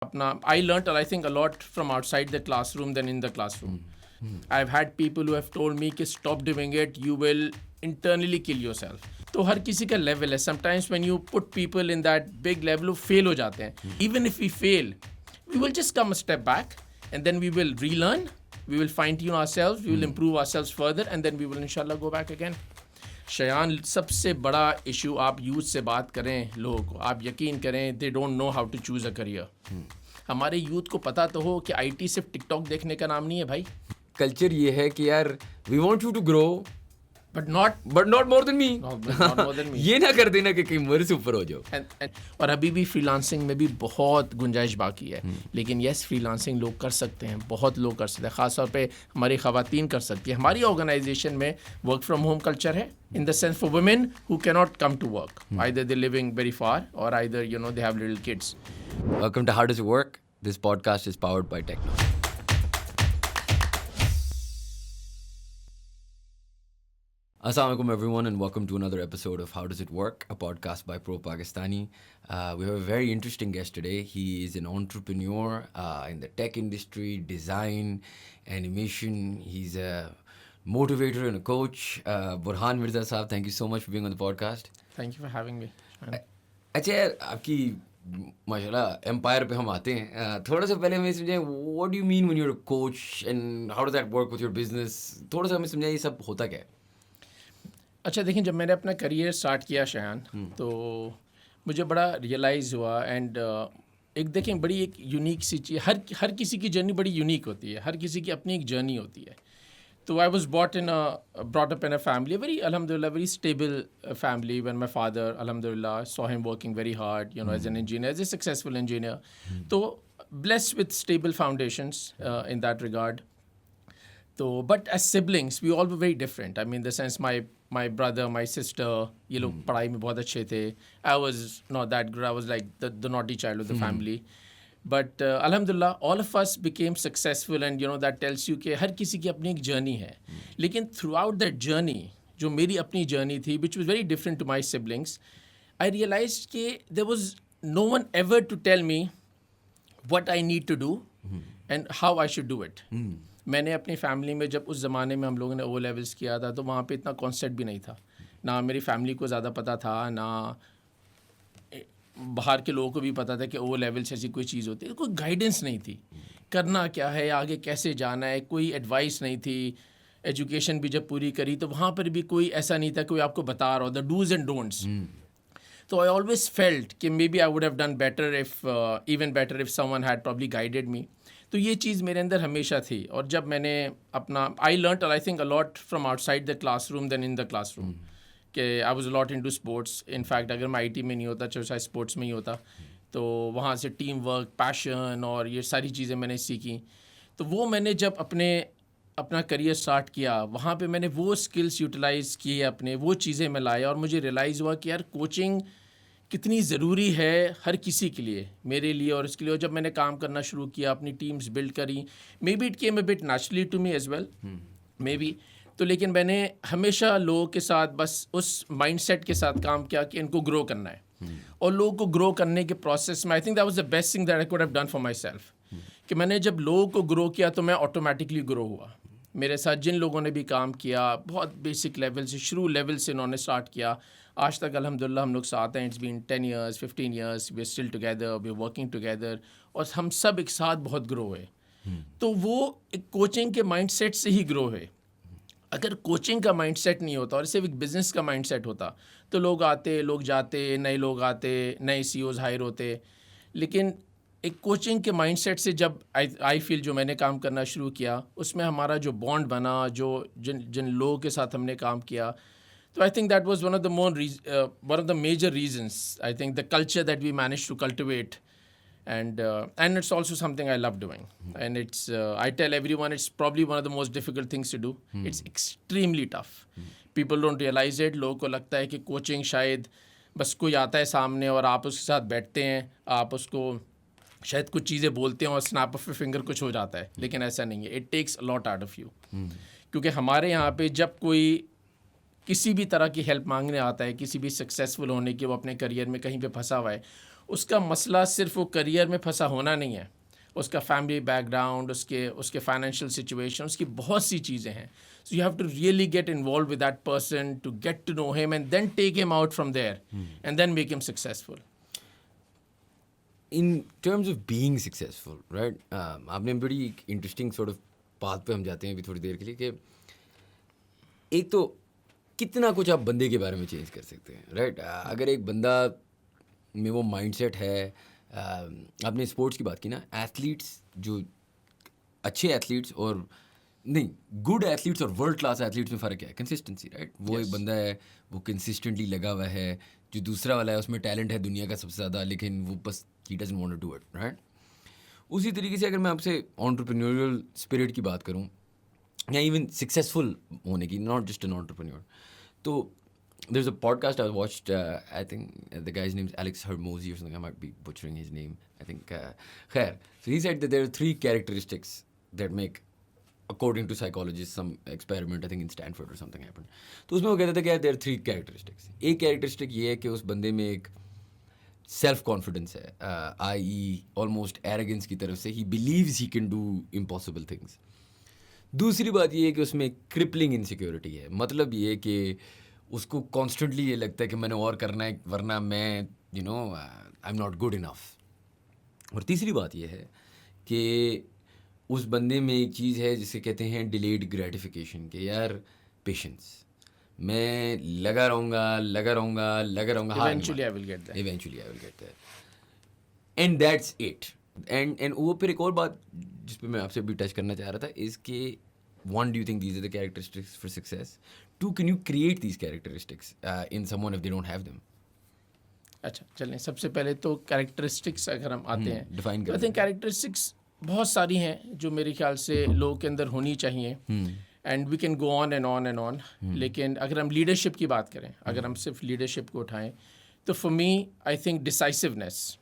I learnt, I think, a lot from outside the classroom than in the classroom. I've had people who have told me कि stop doing it, you will internally kill yourself. तो हर किसी का level है. Sometimes when you put people in that big level, वो fail हो जाते हैं. Even if we fail, we will just come a step back and then we will relearn, we will fine tune ourselves, we will improve ourselves further and then we will inshallah go back again. Shayan, सबसे बड़ा issue आप youth से बात करें लोगों को, आप यकीन करें they don't know how to choose a career. हमारे यूथ को पता तो हो कि आईटी सिर्फ टिकटॉक देखने का नाम नहीं है भाई. कल्चर ये है कि यार we want you to grow but not more than me. Me. ये ना कर देना कि कहीं मेरे से ऊपर हो जाओ. और अभी भी फ्रीलांसिंग में भी बहुत गुंजाइश बाकी है. लेकिन यस, फ्रीलांसिंग लोग कर सकते हैं, बहुत लोग कर सकते हैं, ख़ासतौर पे हमारी ख़वातीन कर सकती है. हमारी ऑर्गेनाइजेशन में वर्क फ्रॉम होम कल्चर है, in the sense for women who cannot come to work. Either they're living very far or either, they have little kids. Welcome to How Does It Work? This podcast is powered by Techno. Assalamu alaikum everyone and welcome to another episode of How Does It Work, a podcast by Pro Pakistani. We have a very interesting guest today. He is an entrepreneur in the tech industry, design, animation. He's a motivator and a coach. Burhan Mirza Saab, thank you so much for being on the podcast. Thank you for having me. अच्छा यार, आपकी माशाल्लाह empire पे हम आते हैं. थोड़ा सा पहले हमें समझाएं, what do you mean when you are a coach and how does that work with your business. थोड़ा सा हमें समझाइए ये सब होता क्या है. अच्छा देखिए, जब मैंने अपना करियर स्टार्ट किया शयान, तो मुझे बड़ा रियलाइज़ हुआ एंड एक देखें बड़ी एक यूनिक सी चीज़, हर किसी की जर्नी बड़ी यूनिक होती है, हर किसी की अपनी एक जर्नी होती है. So I was brought up in a family, a very, alhamdulillah, very stable family. When my father, alhamdulillah, saw him working very hard, as an engineer, as a successful engineer. So blessed with stable foundations in that regard. So, but as siblings, we all were very different. I mean, in the sense, my brother, my sister, ये लोग पढ़ाई में बहुत अच्छे थे. I was not that good. I was like the naughty child of the family. But alhamdulillah, all of us became successful and that tells you कि हर किसी की अपनी एक जर्नी है. लेकिन throughout that journey, जो मेरी अपनी जर्नी थी, which was very different to my siblings, I realized कि there was no one ever to tell me what I need to do and how I should do it. मैंने अपनी family में, जब उस ज़माने में हम लोगों ने ओ लेवल्स किया था, तो वहाँ पे इतना कॉन्सेप्ट भी नहीं था. ना मेरी फैमिली को ज़्यादा पता था, ना बाहर के लोगों को भी पता था कि ओ लेवल से ऐसी कोई चीज़ होती है. कोई गाइडेंस नहीं थी, करना क्या है, आगे कैसे जाना है, कोई एडवाइस नहीं थी. एजुकेशन भी जब पूरी करी तो वहाँ पर भी कोई ऐसा नहीं था कोई आपको बता रहा हो द डूज एंड डोंट्स. तो आई ऑलवेज फेल्ट कि maybe I would have done better even better if someone had probably guided me. तो ये चीज़ मेरे अंदर हमेशा थी. और जब मैंने अपना I learnt I think a lot from outside the classroom than in the classroom. कि I was a lot into sports. In fact अगर मैं आईटी में नहीं होता, चाहे स्पोर्ट्स में ही होता, तो वहाँ से टीम वर्क, पैशन और ये सारी चीज़ें मैंने सीखी. तो वो मैंने जब अपना करियर स्टार्ट किया, वहाँ पे मैंने वो स्किल्स यूटिलाइज़ किए अपने, वो चीज़ें मैं लाया और मुझे रियलाइज़ हुआ कि यार कोचिंग कितनी ज़रूरी है हर किसी के लिए, मेरे लिए और इसके लिए. और जब मैंने काम करना शुरू किया, अपनी टीम्स बिल्ड करी, maybe it came a bit naturally to me as well, maybe. तो लेकिन मैंने हमेशा लोगों के साथ बस उस माइंडसेट के साथ काम किया कि इनको ग्रो करना है. और लोगों को ग्रो करने के प्रोसेस में आई think that was the best thing that I could have done for my self. कि मैंने जब लोगों को ग्रो किया तो मैं ऑटोमेटिकली ग्रो हुआ. मेरे साथ जिन लोगों ने भी काम किया, बहुत बेसिक लेवल से, शुरू लेवल से उन्होंने स्टार्ट किया, आज तक अल्हम्दुलिल्लाह हम लोग साथ हैं. It's been 10 years, 15 years, we are still together, we are working together और हम सब एक साथ बहुत ग्रो हुए. तो वो एक कोचिंग के माइंडसेट से ही ग्रो है. अगर कोचिंग का माइंडसेट नहीं होता और सिर्फ एक बिज़नेस का माइंडसेट होता तो लोग आते, लोग जाते, नए लोग आते, नए सीईओज हायर होते. लेकिन एक कोचिंग के माइंडसेट से जब आई फील जो मैंने काम करना शुरू किया, उसमें हमारा जो बॉन्ड बना, जो जिन लोगों के साथ हमने काम किया, तो I think that was one of the major reasons. I think the culture that we manage to cultivate. And it's also something I love doing. And it's I tell everyone it's probably one of the most difficult things to do. It's extremely tough. People don't realize it. लोगों को लगता है कि coaching शायद बस कोई आता है सामने और आप उसके साथ बैठते हैं, आप उसको शायद कुछ चीज़ें बोलते हैं और स्नैप ऑफ फिंगर कुछ हो जाता है. लेकिन ऐसा नहीं है. It takes a lot out of you. क्योंकि हमारे यहाँ पे जब कोई किसी भी तरह की हेल्प मांगने आता है, किसी भी सक्सेसफुल होने की, वो अपने करियर में कहीं पे फंसा हुआ है, उसका मसला सिर्फ वो करियर में फंसा होना नहीं है, उसका फैमिली बैकग्राउंड, उसके फाइनेंशियल सिचुएशन, उसकी बहुत सी चीज़ें हैं. So you have to really get involve with that person to get to know him and then take him out from there and then make him successful. In terms of being successful, right? आपने बड़ी interesting sort of path पे हम जाते हैं अभी थोड़ी देर के लिए कि एक तो कितना कुछ आप बंदे के बारे में चेंज कर सकते हैं, राइट? अगर एक बंदा में वो माइंडसेट है, आपने स्पोर्ट्स की बात की ना, एथलीट्स जो अच्छे एथलीट्स और नहीं गुड एथलीट्स और वर्ल्ड क्लास एथलीट्स में फ़र्क है कंसिस्टेंसी, राइट? वो एक बंदा है वो कंसिस्टेंटली लगा हुआ है, जो दूसरा वाला है उसमें टैलेंट है दुनिया का सबसे ज़्यादा, लेकिन वो बस ही doesn't want to do it, right? उसी तरीके से अगर मैं आपसे एंटरप्रेन्योरियल स्पिरिट की बात करूं या इवन सक्सेसफुल होने की, नॉट जस्ट एन एंटरप्रेन्योर, तो there's a podcast I watched, I think the guy's name is Alex Hormozy or something, I might be butchering his name, I think. Khair. So he said that there are 3 characteristics that make, according to psychologists, some experiment I think in Stanford or something happened. तो उसमें वो कहता था कि there are 3 characteristics. एक characteristic ये है कि उस बंदे में एक सेल्फ कॉन्फिडेंस है, आई ऑलमोस्ट एरोगेंस की तरफ से, he believes he can do impossible things. दूसरी बात ये है कि उसमें क्रिपलिंग इनसिक्योरिटी है, मतलब ये कि उसको कॉन्स्टेंटली ये लगता है कि मैंने और करना है वरना मैं I am not good enough. और तीसरी बात ये है कि उस बंदे में एक चीज़ है जिसे कहते हैं डिलेड ग्रेटिफिकेशन, के यार पेशेंस, मैं लगा रहूँगा Eventually I will get there. And that's it. And वो फिर एक और बात जिस पे मैं आपसे भी टच करना चाह रहा था इज़ कि one, do you think these are the characteristics for success? 2, can you create these characteristics in someone if they don't have them? अच्छा चलें, सबसे पहले तो कैरेक्टरिस्टिक्स अगर हम आते हैं, define आई थिंक कैरेक्टरिस्टिक्स बहुत सारी हैं जो मेरे ख्याल से लोगों के अंदर होनी चाहिए, and we can go on and on and on. लेकिन अगर हम लीडरशिप की बात करें, अगर हम सिर्फ लीडरशिप को उठाएं, तो for me I think decisiveness.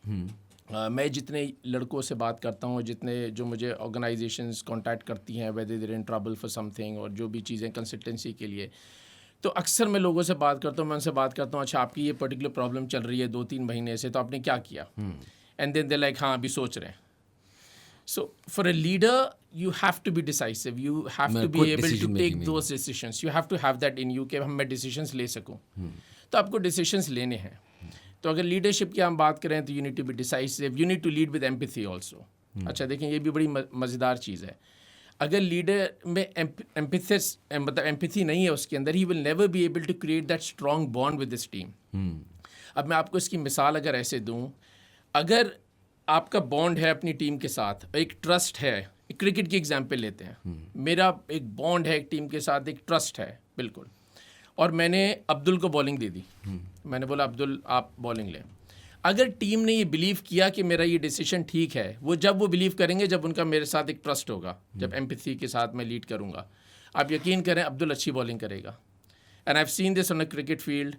मैं जितने लड़कों से बात करता हूँ, जितने जो मुझे ऑर्गेनाइजेशंस कांटेक्ट करती हैं, whether they're in trouble for something, और जो भी चीज़ें कंसिस्टेंसी के लिए, तो अक्सर मैं लोगों से बात करता हूँ, मैं उनसे बात करता हूँ, अच्छा आपकी ये पर्टिकुलर प्रॉब्लम चल रही है 2-3 महीने से, तो आपने क्या किया? एंड देन दे लाइक हाँ अभी सोच रहे हैं. So for a leader, you have to be decisive. You have to be able to take those decisions. You have to have that in you कि हम मैं decisions ले सकूं. तो आपको decisions लेने हैं. तो अगर leadership की हम बात करें तो you need to be decisive. You need to lead with empathy also. अच्छा देखें, ये भी बड़ी मज़ेदार चीज़ है. अगर लीडर में एम्पैथी नहीं है उसके अंदर, he will never be able to create that strong bond with this team. अब मैं आपको इसकी मिसाल अगर ऐसे दूं, अगर आपका बॉन्ड है अपनी टीम के साथ, एक ट्रस्ट है, क्रिकेट की एग्जांपल लेते हैं, मेरा एक बॉन्ड है एक टीम के साथ, एक ट्रस्ट है बिल्कुल, और मैंने अब्दुल को बॉलिंग दे दी. मैंने बोला अब्दुल आप बॉलिंग लें. अगर टीम ने ये बिलीव किया कि मेरा ये डिसीजन ठीक है, वो जब वो बिलीव करेंगे जब उनका मेरे साथ एक ट्रस्ट होगा, जब एम्पैथी के साथ मैं लीड करूँगा. आप यकीन करें अब्दुल अच्छी बॉलिंग करेगा, and I have seen this on a cricket field.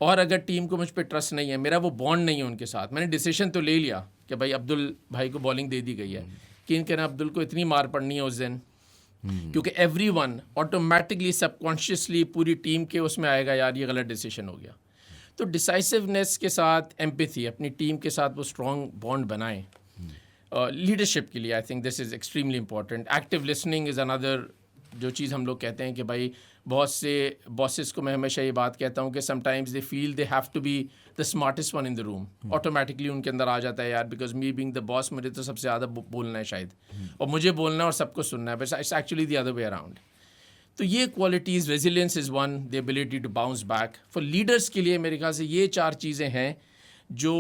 और अगर टीम को मुझ पर ट्रस्ट नहीं है, मेरा वो बॉन्ड नहीं है उनके साथ, मैंने डिसीजन तो ले लिया कि भाई अब्दुल भाई को बॉलिंग दे दी गई है, यकीन करें अब्दुल को इतनी मार पड़नी है उस दिन, क्योंकि एवरीवन ऑटोमेटिकली सबकॉन्शियसली पूरी टीम के उसमें आएगा यार ये गलत डिसीजन हो गया. तो डिसाइसिवनेस के साथ एम्पैथी, अपनी टीम के साथ वो स्ट्रॉन्ग बॉन्ड बनाएं. लीडरशिप के लिए आई think this is extremely important. Active listening is another जो चीज़ हम लोग कहते हैं कि भाई बहुत से बॉसेस को मैं हमेशा ये बात कहता हूँ कि sometimes they feel they have to be the smartest one in the room. Automatically उनके अंदर आ जाता है यार, because me being the boss मुझे तो सबसे ज़्यादा बोलना है शायद, और मुझे बोलना है और सबको सुनना है, but it's actually the other way around. तो ये qualities, resilience is one, the ability to bounce back. For leaders के लिए मेरे ख्याल से ये 4 चीज़ें हैं जो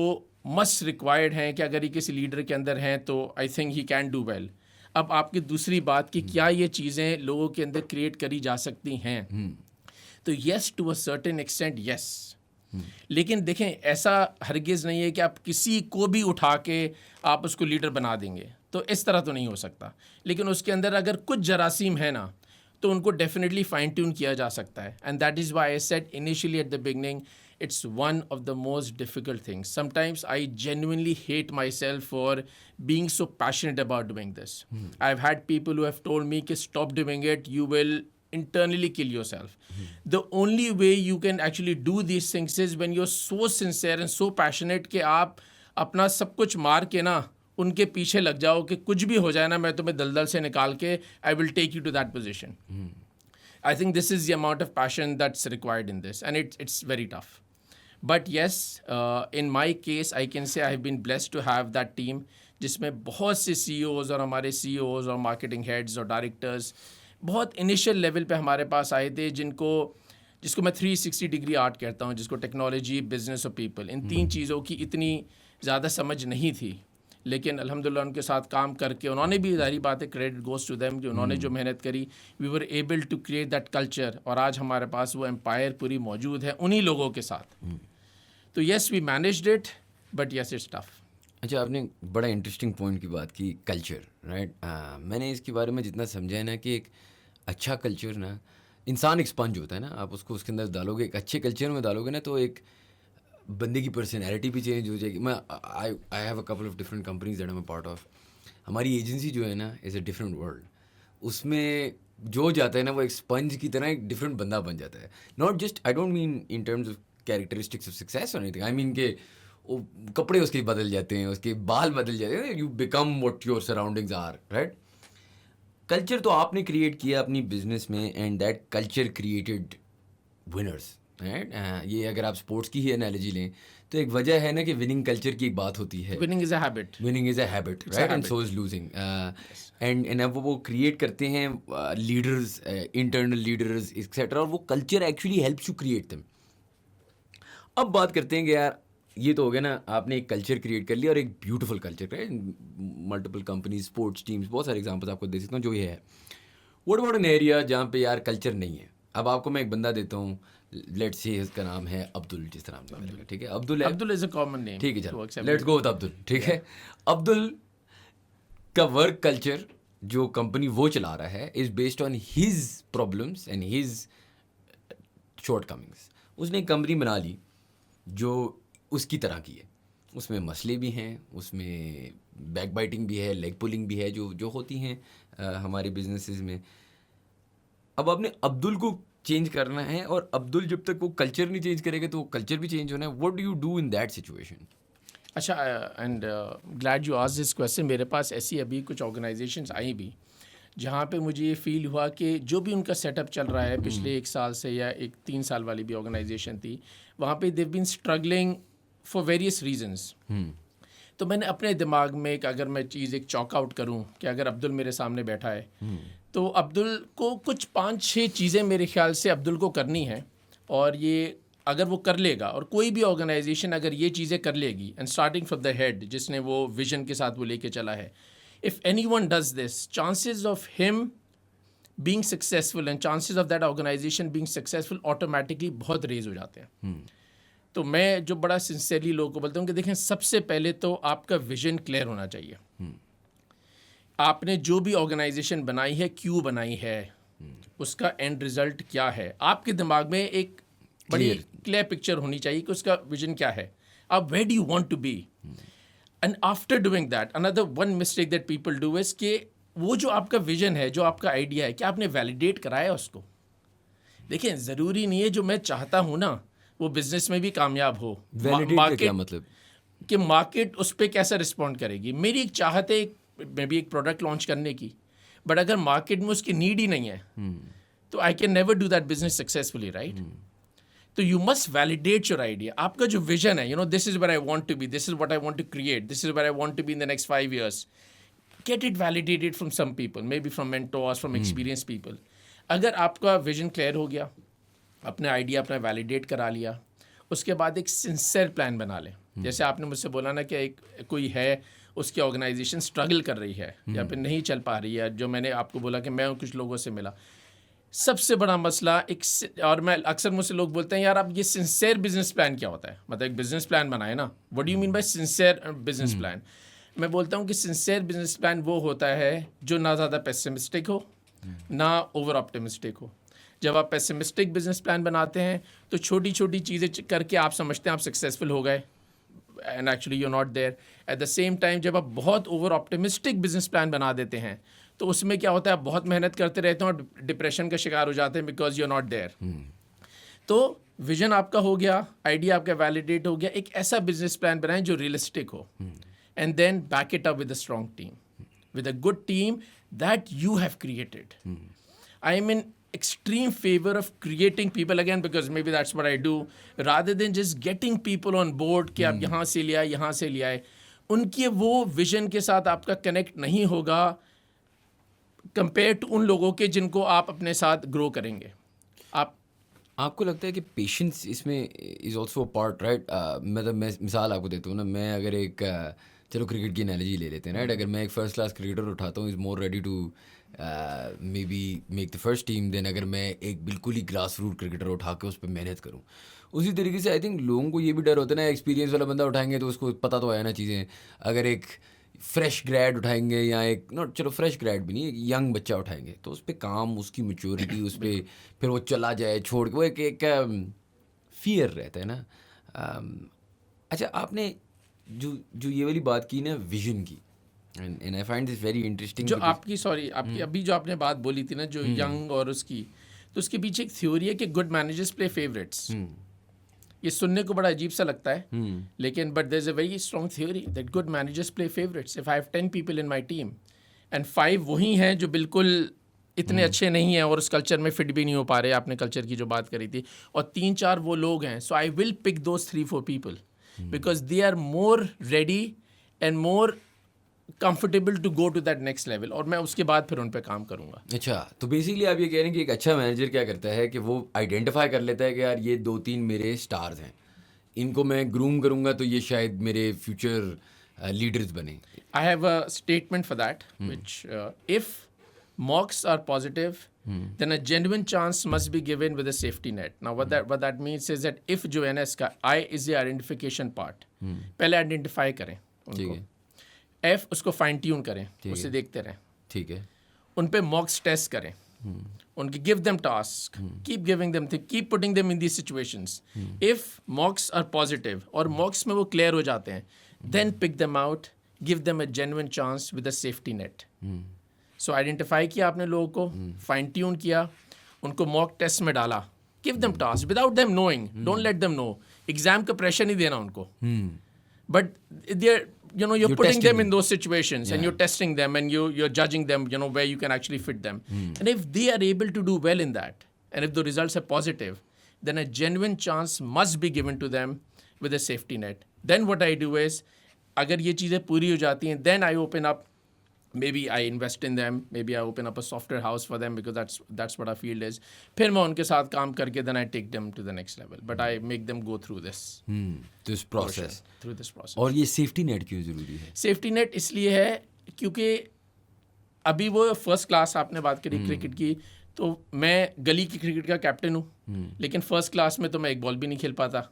मस्ट रिक्वायर्ड हैं कि अगर ये किसी लीडर के अंदर हैं तो I think he can do well. अब आपकी दूसरी बात कि क्या ये चीज़ें लोगों के अंदर क्रिएट करी जा सकती हैं, तो yes to a certain extent yes. लेकिन देखें ऐसा हरगिज़ नहीं है कि आप किसी को भी उठा के आप उसको लीडर बना देंगे, तो इस तरह तो नहीं हो सकता. लेकिन उसके अंदर अगर कुछ जरासीम है ना, तो उनको डेफिनेटली फाइन ट्यून किया जा सकता है. And that is why I said initially at the beginning, it's one of the most difficult things. Sometimes I genuinely hate myself for being so passionate about doing this. I've had people who have told me कि stop doing it, you will internally kill yourself. The only way you can actually do these things is when you're so sincere and so passionate कि आप अपना सब कुछ मार के ना उनके पीछे लग जाओ कि कुछ भी हो जाए ना, मैं तुम्हें दलदल से निकाल के I will take you to that position. I think this is the amount of passion that's required in this, and it's very tough. But yes, in my case, I can say I have been blessed to have that team, जिसमें बहुत से CEOs और हमारे CEOs और marketing heads और directors बहुत initial level पे हमारे पास आए थे, जिसको मैं 360 डिग्री आर्ट कहता हूँ, जिसको टेक्नोलॉजी, बिजनेस और पीपल, इन तीन चीज़ों की इतनी ज़्यादा समझ नहीं थी. लेकिन अल्हम्दुलिल्लाह उनके साथ काम करके उन्होंने भी, ज़ाहिर बात है, क्रेडिट गोज़ टू देम कि उन्होंने जो मेहनत करी, we were able to create that culture, और आज हमारे पास वो एम्पायर पूरी मौजूद है उन्हीं लोगों के साथ. तो yes, we managed it, but yes it's tough. अच्छा, आपने बड़ा इंटरेस्टिंग पॉइंट की बात की, कल्चर, राइट. मैंने इसके बारे में जितना समझा है ना कि एक अच्छा कल्चर ना, इंसान एक स्पंज होता है ना, आप उसको उसके अंदर डालोगे, एक अच्छे कल्चर में डालोगे ना, तो एक बंदे की पर्सनैलिटी भी चेंज हो जाएगी. मैं I have a couple of different companies that I am a part of. हमारी एजेंसी जो है ना इज़ अ डिफरेंट वर्ल्ड. उसमें जो जाता है ना वो एक स्पंज की तरह एक डिफरेंट बंदा बन जाता है. Not just, I don't mean in terms of characteristics of success और एनीथिंग, आई मीन के वो कपड़े उसके बदल जाते हैं, उसके बाल बदल जाते हैं, you become what your surroundings are, right. Culture तो आपने क्रिएट किया अपनी बिजनेस में, and that culture created winners, right. ये अगर आप स्पोर्ट्स की ही एनालॉजी लें तो एक वजह है ना कि विनिंग कल्चर की एक बात होती है. Winning is a habit. Winning is a habit, right, and so is losing. And अब वो क्रिएट करते हैं लीडर्स, इंटरनल लीडर्स एक्सेट्रा, और वो culture actually helps to create them. अब बात करते हैं कि यार ये तो हो गया ना, आपने एक कल्चर क्रिएट कर लिया, और एक beautiful culture, right. Multiple companies, sports teams, बहुत सारे एग्जांपल्स आपको दे सकता हूँ जो ये है. व्हाट अबाउट एन एरिया जहाँ पे यार कल्चर नहीं है. अब आपको मैं एक बंदा देता हूँ, लेट्स से इसका नाम है अब्दुल, जिस तरह आपने मेरा, ठीक है, Abdul is a common name. ठीक है, चलो लेट्स गो विद अब्दुल, ठीक है. अब्दुल का वर्क कल्चर जो कंपनी वो चला रहा है is based on his problems and his shortcomings. उसने एक कंपनी बना ली जो उसकी तरह की है. उसमें मसले भी हैं, उसमें बैक बाइटिंग भी है, लेग पुलिंग भी है, जो होती हैं हमारे बिजनेसेस में. अब आपने अब्दुल को चेंज करना है, और अब्दुल जब तक वो कल्चर नहीं चेंज करेगा तो वो कल्चर भी चेंज होना है. What do you do in that situation? अच्छा, and glad you asked this question. मेरे पास ऐसी अभी कुछ ऑर्गेनाइजेशंस आई भी जहाँ पे मुझे ये फील हुआ कि जो भी उनका सेटअप चल रहा है पिछले 1 साल से, या 3 साल वाली भी ऑर्गेनाइजेशन थी, वहाँ पे they've been struggling for various reasons. तो मैंने अपने दिमाग में अगर मैं चीज़ एक चॉक आउट करूँ कि अगर अब्दुल मेरे सामने बैठा है, तो अब्दुल को कुछ 5-6 चीज़ें मेरे ख्याल से अब्दुल को करनी है, और ये अगर वो कर लेगा, और कोई भी ऑर्गेनाइजेशन अगर ये चीज़ें कर लेगी, and starting from the head, जिसने वो विजन के साथ वो लेके चला है, if anyone does this, chances of him being successful and chances of that organisation being successful automatically बहुत रेज हो जाते हैं. तो मैं जो बड़ा सिंसियरली लोगों को बोलता हूँ कि देखें, सबसे पहले तो आपका विजन क्लियर होना चाहिए. आपने जो भी ऑर्गेनाइजेशन बनाई है, क्यों बनाई है, उसका एंड रिजल्ट क्या है, आपके दिमाग में एक बड़ी क्लियर पिक्चर होनी चाहिए कि उसका विजन क्या है. अब where do you want to be, and after doing that, another one mistake that people do is कि वो जो आपका विजन है, जो आपका आइडिया है, क्या आपने वैलिडेट कराया उसको. देखिए, ज़रूरी नहीं है जो मैं चाहता हूँ ना वो बिजनेस में भी कामयाब हो. वैलिडेट क्या मतलब कि मार्केट उस पर कैसा रिस्पॉन्ड करेगी. मेरी एक चाहत है मे बी एक प्रोडक्ट लॉन्च करने की, बट अगर मार्केट में उसकी नीड ही नहीं है, तो I can never do that business successfully, right. तो you must validate your idea. आपका जो विजन है, this is where I want to be, this is what I want to create, this is where I want to be in the next 5 years. Get it validated from some people, maybe from mentors, from experienced people. अगर आपका vision clear हो गया, अपने idea अपना validate करा लिया, उसके बाद एक सिंसियर प्लान बना लें. जैसे आपने मुझसे बोला ना कि एक कोई है, उसकी ऑर्गेनाइजेशन स्ट्रगल कर रही है या फिर नहीं चल पा रही है, जो मैंने आपको बोला कि मैं कुछ लोगों से मिला. सबसे बड़ा मसला और मैं अक्सर मुझसे लोग बोलते हैं, यार आप ये सिंसियर बिजनेस प्लान क्या होता है, मतलब एक बिजनेस प्लान बनाए ना, what do you mean by sincere business plan. मैं बोलता हूँ कि सिंसियर बिजनेस प्लान वो होता है जो ना ज़्यादा पेसिमिस्टिक हो, ना ओवर ऑप्टिमिस्टिक हो. जब आप पेसिमिस्टिक बिजनेस प्लान बनाते हैं तो छोटी छोटी चीज़ें करके आप समझते हैं आप सक्सेसफुल हो गए, and actually you not there. At the same time जब आप बहुत ओवर ऑप्टिमिस्टिक बिजनेस प्लान बना देते हैं तो उसमें क्या होता है, आप बहुत मेहनत करते रहते हैं और डिप्रेशन का शिकार हो जाते हैं because you are not there. तो विजन आपका हो गया, आइडिया आपका वैलिडेट हो गया, एक ऐसा बिजनेस प्लान बनाएं जो रियलिस्टिक हो, and then back it up with a strong team, with a good team that you have created. I am in extreme favor of creating people again, because maybe that's what I do, rather than just getting people on board कि आप यहाँ से ले आए, यहाँ से ले आए. उनके वो विजन के साथ आपका कनेक्ट नहीं होगा कंपेयर टू उन लोगों के जिनको आप अपने साथ ग्रो करेंगे. आप आपको लगता है कि पेशेंस इसमें इज़ ऑल्सो पार्ट, राइट? मतलब मैं मिसाल आपको देता हूँ ना, मैं अगर एक चलो क्रिकेट की एनालॉजी ले लेते हैं, राइट? अगर मैं एक फर्स्ट क्लास क्रिकेटर उठाता हूँ, is more ready to maybe make the first team then अगर मैं एक बिल्कुल ही ग्रास रूट क्रिकेटर उठा के उस पर मेहनत करूँ. उसी तरीके से आई थिंक लोगों को ये भी डर होता है ना, एक्सपीरियंस वाला बंदा उठाएंगे तो उसको पता तो है ना चीज़ें. अगर एक फ्रेश ग्रेड उठाएंगे या एक नॉट चलो फ्रेश ग्रेड भी नहीं, एक यंग बच्चा उठाएंगे तो उस पर काम, उसकी मैच्योरिटी, उस पर फिर वो चला जाए छोड़ के, वो एक फियर रहता है ना. अच्छा, आपने जो ये वाली बात की ना विजन की, and I find this very interesting. जो आपकी आपकी अभी जो आपने बात बोली थी ना, जो यंग और उसकी, तो उसके पीछे एक थ्योरी है कि गुड मैनेजर्स प्ले फेवरेट्स. ये सुनने को बड़ा अजीब सा लगता है, लेकिन but there is a very strong theory that good managers play favourites. If I have 10 people in my team and 5 वही हैं जो बिल्कुल इतने अच्छे नहीं हैं और उस कल्चर में फिट भी नहीं हो पा रहे, आपने कल्चर की जो बात करी थी, और 3-4 वो लोग हैं, so I will pick those 3-4 people because they are more ready and more comfortable to go to that next level, और मैं उसके बाद फिर उन पे काम करूंगा. अच्छा, तो बेसिकली आप ये कह रहे हैं कि एक अच्छा मैनेजर क्या करता है कि वो आइडेंटिफाई कर लेता है कि यार ये 2-3 मेरे स्टार्स हैं, इनको मैं ग्रूम करूंगा तो ये शायद मेरे फ्यूचर लीडर्स बने. I have a statement for that, which if mocks are positive, then a genuine chance must be given with a safety net. Now, what that means is that if जो है ना इसका I is the identification part, पहले identify करें ठीक उनको. है, F उसको फाइन ट्यून करें, उसे देखते रहें, ठीक है. उन पे मॉक्स टेस्ट करें, उनके give them task, keep giving them, keep putting them in these situations. If mocks are positive और मॉक्स में वो क्लियर हो जाते हैं, then pick them out, give them a genuine chance with a safety net. So identify किया आपने लोगों को, फाइन ट्यून किया, उनको मॉक टेस्ट में डाला, give them task without them knowing, don't let them know. Exam का प्रेशर नहीं देना उनको, but they're you're putting testing them them. in those situations, and Yeah. you're testing them, and you're judging them, where you can actually fit them. And if they are able to do well in that, and if the results are positive, then a genuine chance must be given to them with a safety net. Then what I do is, अगर ये चीज़ें पूरी हो जाती हैं, then I open up, maybe I invest in them, maybe I open up a software house for them, because that's what our field is. फिर मैं उनके साथ काम करके then I take them to the next level, but I make them go through this this process. through this process. और ये safety net क्यों ज़रूरी है? सेफ्टी नेट इसलिए है क्योंकि अभी वो फर्स्ट क्लास आपने बात करी क्रिकेट की, तो मैं गली की क्रिकेट का कैप्टन हूँ, लेकिन फर्स्ट क्लास में तो मैं एक बॉल भी नहीं खेल पाता.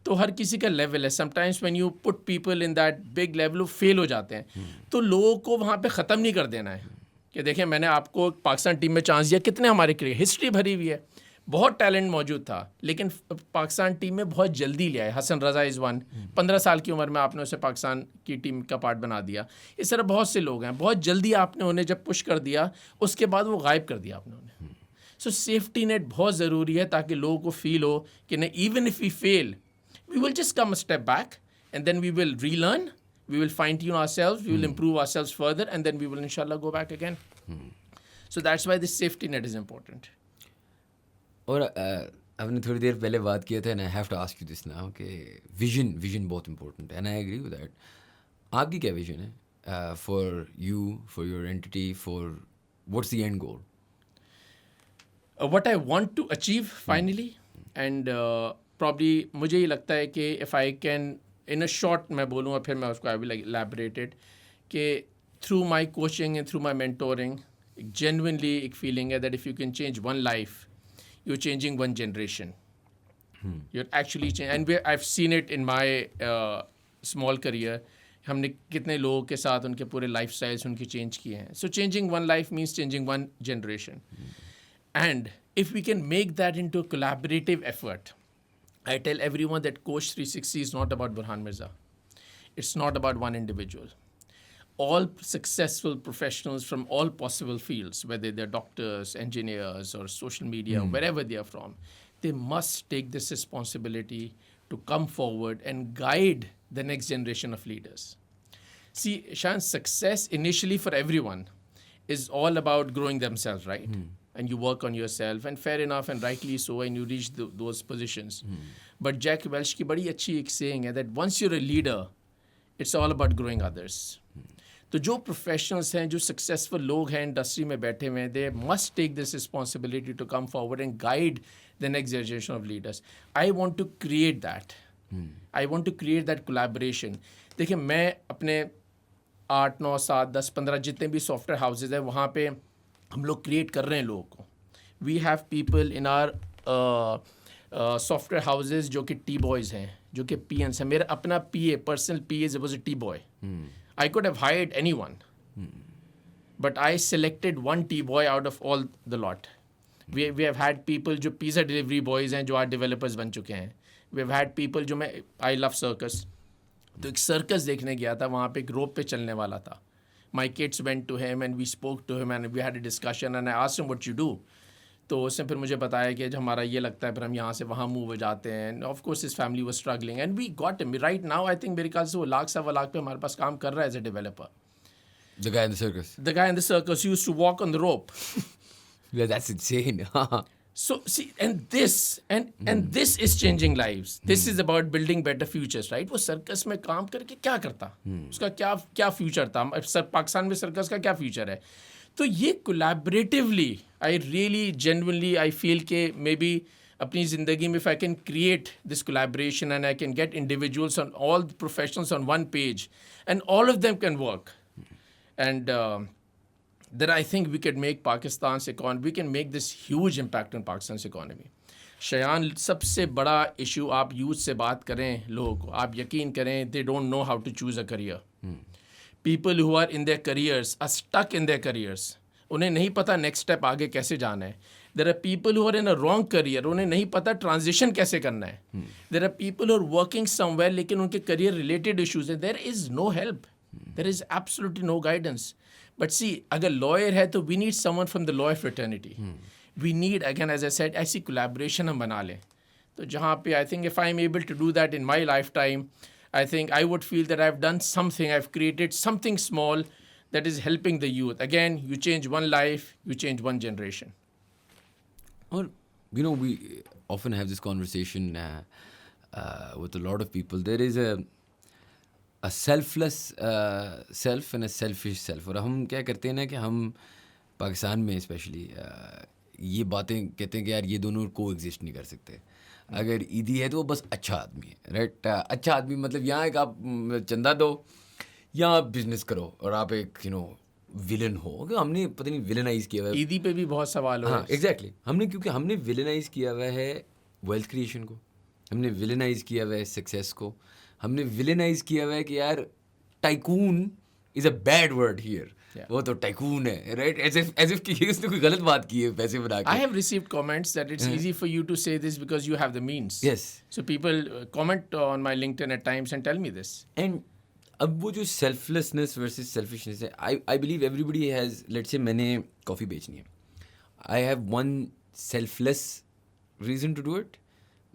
तो हर किसी का लेवल है. Sometimes when you put people in that big level, वो फेल हो जाते हैं. तो लोगों को वहाँ पे ख़त्म नहीं कर देना है कि देखिए मैंने आपको पाकिस्तान टीम में चांस दिया, कितने हमारे क्रिकेट हिस्ट्री भरी हुई है, बहुत टैलेंट मौजूद था, लेकिन पाकिस्तान टीम में बहुत जल्दी ले आए. हसन रज़ा इज़ वन, 15 साल की उम्र में आपने उसे पाकिस्तान की टीम का पार्ट बना दिया. इस तरह बहुत से लोग हैं, बहुत जल्दी आपने उन्हें जब पुश कर दिया, उसके बाद वो गायब कर दिया आपने उन्हें. सो सेफ्टी नेट बहुत ज़रूरी है ताकि लोगों को फील हो कि नहीं, even if we fail, we will just come a step back, and then we will relearn, we will fine tune ourselves, we will improve ourselves further, and then we will inshallah go back again. So that's why this safety net is important. और आपने थोड़ी देर पहले बात किया था, and I have to ask you this now कि vision बहुत important है, एंड आई एग्री विद दैट. आपकी क्या विजन है for you, for your entity, for what's the end goal? What I want to achieve finally, and probably मुझे ये लगता है कि if I can in a short मैं बोलूँगा, फिर मैं उसको I will elaborate it, कि through my coaching and through my mentoring, genuinely एक feeling है that if you can change one life, you're changing one generation. You're actually and I've seen it in my small career. हमने कितने लोगों के साथ उनके पूरे लाइफ स्टाइल्स उनके चेंज किए हैं. So changing one life means changing one generation. And if we can make that into a collaborative effort, I tell everyone that Coach 360 is not about Burhan Mirza. It's not about one individual. All successful professionals from all possible fields, whether they're doctors, engineers, or social media, wherever they are from, they must take this responsibility to come forward and guide the next generation of leaders. See, Shan, success initially for everyone is all about growing themselves, right? And you work on yourself, and fair enough, and rightly so, and you reach those positions. But Jack Welch की बड़ी अच्छी एक saying है that once you're a leader, it's all about growing others. तो जो professionals हैं, जो successful लोग हैं इंडस्ट्री में बैठे हुए हैं, they must take this responsibility to come forward and guide the next generation of leaders. I want to create that. I want to create that collaboration. देखिए, मैं अपने 8, 9, 7, 10, 15 जितने भी सॉफ्टवेयर हाउसेज हैं वहाँ पे हम लोग क्रिएट कर रहे हैं लोगों को. We have people in our software houses जो कि टी बॉयज़ हैं, जो कि PNs हैं. मेरा अपना PA, personal PA was a T boy. I could have hired anyone, but I selected one T-boy out of all the lot. We have had people जो pizza delivery boys हैं, जो आज developers बन चुके हैं. We have had people जो I love circus. तो एक circus देखने गया था, वहाँ पे एक rope पे चलने वाला था. My kids went to him and we spoke to him and we had a discussion and I asked him what you do. तो उसने फिर मुझे बताया कि हमारा ये लगता है फिर हम यहाँ से वहाँ मूव हो जाते हैं. Of course his family was struggling and we got him. Right now I think मेरे ख्याल से वो 1,00,000-1,25,00,000 पे हमारे पास काम कर रहा है as a developer. The guy in the circus. The guy in the circus used to walk on the rope. Yeah, that's insane. So see, and this is changing lives. This is about building better futures, right? वो circus में काम करके क्या करता, उसका क्या future था. पाकिस्तान में सर्कस का क्या फ्यूचर है. तो ये collaboratively I really genuinely I feel के मे बी अपनी ज़िंदगी में if I can create this collaboration and I can get individuals on all the professionals on one page and all of them can work and then I think we could make Pakistan's economy, we can make this huge impact on Pakistan's economy. Shayan, सबसे बड़ा issue आप youth से बात करें लोगों को, आप यकीन करें they don't know how to choose a career. People who are in their careers are stuck in their careers. उन्हें नहीं पता नेक्स्ट स्टेप आगे कैसे जाना है. There are people who are in a wrong career. उन्हें नहीं पता ट्रांजिशन कैसे करना है. There are people who are working somewhere लेकिन उनके career related issues हैं. There is no help. There is absolutely no guidance. But see, अगर lawyer है तो we need someone from the lawyer fraternity. We need, again, as I said, ऐसी collaboration हम बना लें. तो जहाँ पे I think if I'm able to do that in my lifetime, I think I would feel that I've done something, I've created something small that is helping the youth. Again, you change one life, you change one generation. Or, you know, we often have this conversation with a lot of people. There is a selfless self and a selfish self. और हम क्या करते हैं ना कि हम पाकिस्तान में specially ये बातें कहते हैं कि यार ये दोनों को एग्जिस्ट नहीं कर सकते. अगर ईदी है तो वो बस अच्छा आदमी है, राइट. अच्छा आदमी मतलब यहाँ एक आप चंदा दो या आप बिजनेस करो और आप एक विलन हो. कि हमने पता नहीं विलनाइज किया हुआ है. ईदी पे भी बहुत सवाल हो. हाँ, एग्जैक्टली. क्योंकि हमने विलनाइज किया हुआ है वेल्थ क्रिएशन को, हमने विलनाइज किया हुआ है सक्सेस को, हमने विलेनाइज किया हुआ है कि यार tycoon is a bad word here. वो तो टाइकून है, राइट. एज इफ कि उसने कोई गलत बात की है पैसे बना के. I have received comments that it's easy for you to say this because you have the means. Yes. So people comment on my LinkedIn at times and tell me this. And अब वो जो selflessness versus selfishness है, I believe everybody has, let's say मैंने coffee बेचनी है, I have one selfless reason to do it.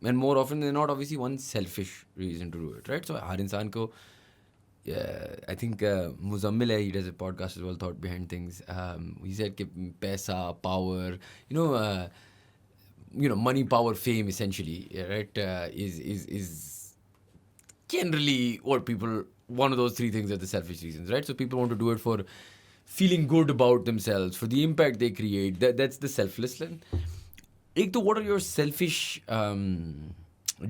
And more often than not, obviously, one selfish reason to do it, right? So, हर इंसान को, I think Muzammil he does a podcast as well, Thought Behind Things. He said कि पैसा, power, money, power, fame, essentially, right, is generally what people. One of those three things are the selfish reasons, right? So people want to do it for feeling good about themselves, for the impact they create. That's the selfless one. एक तो what are your selfish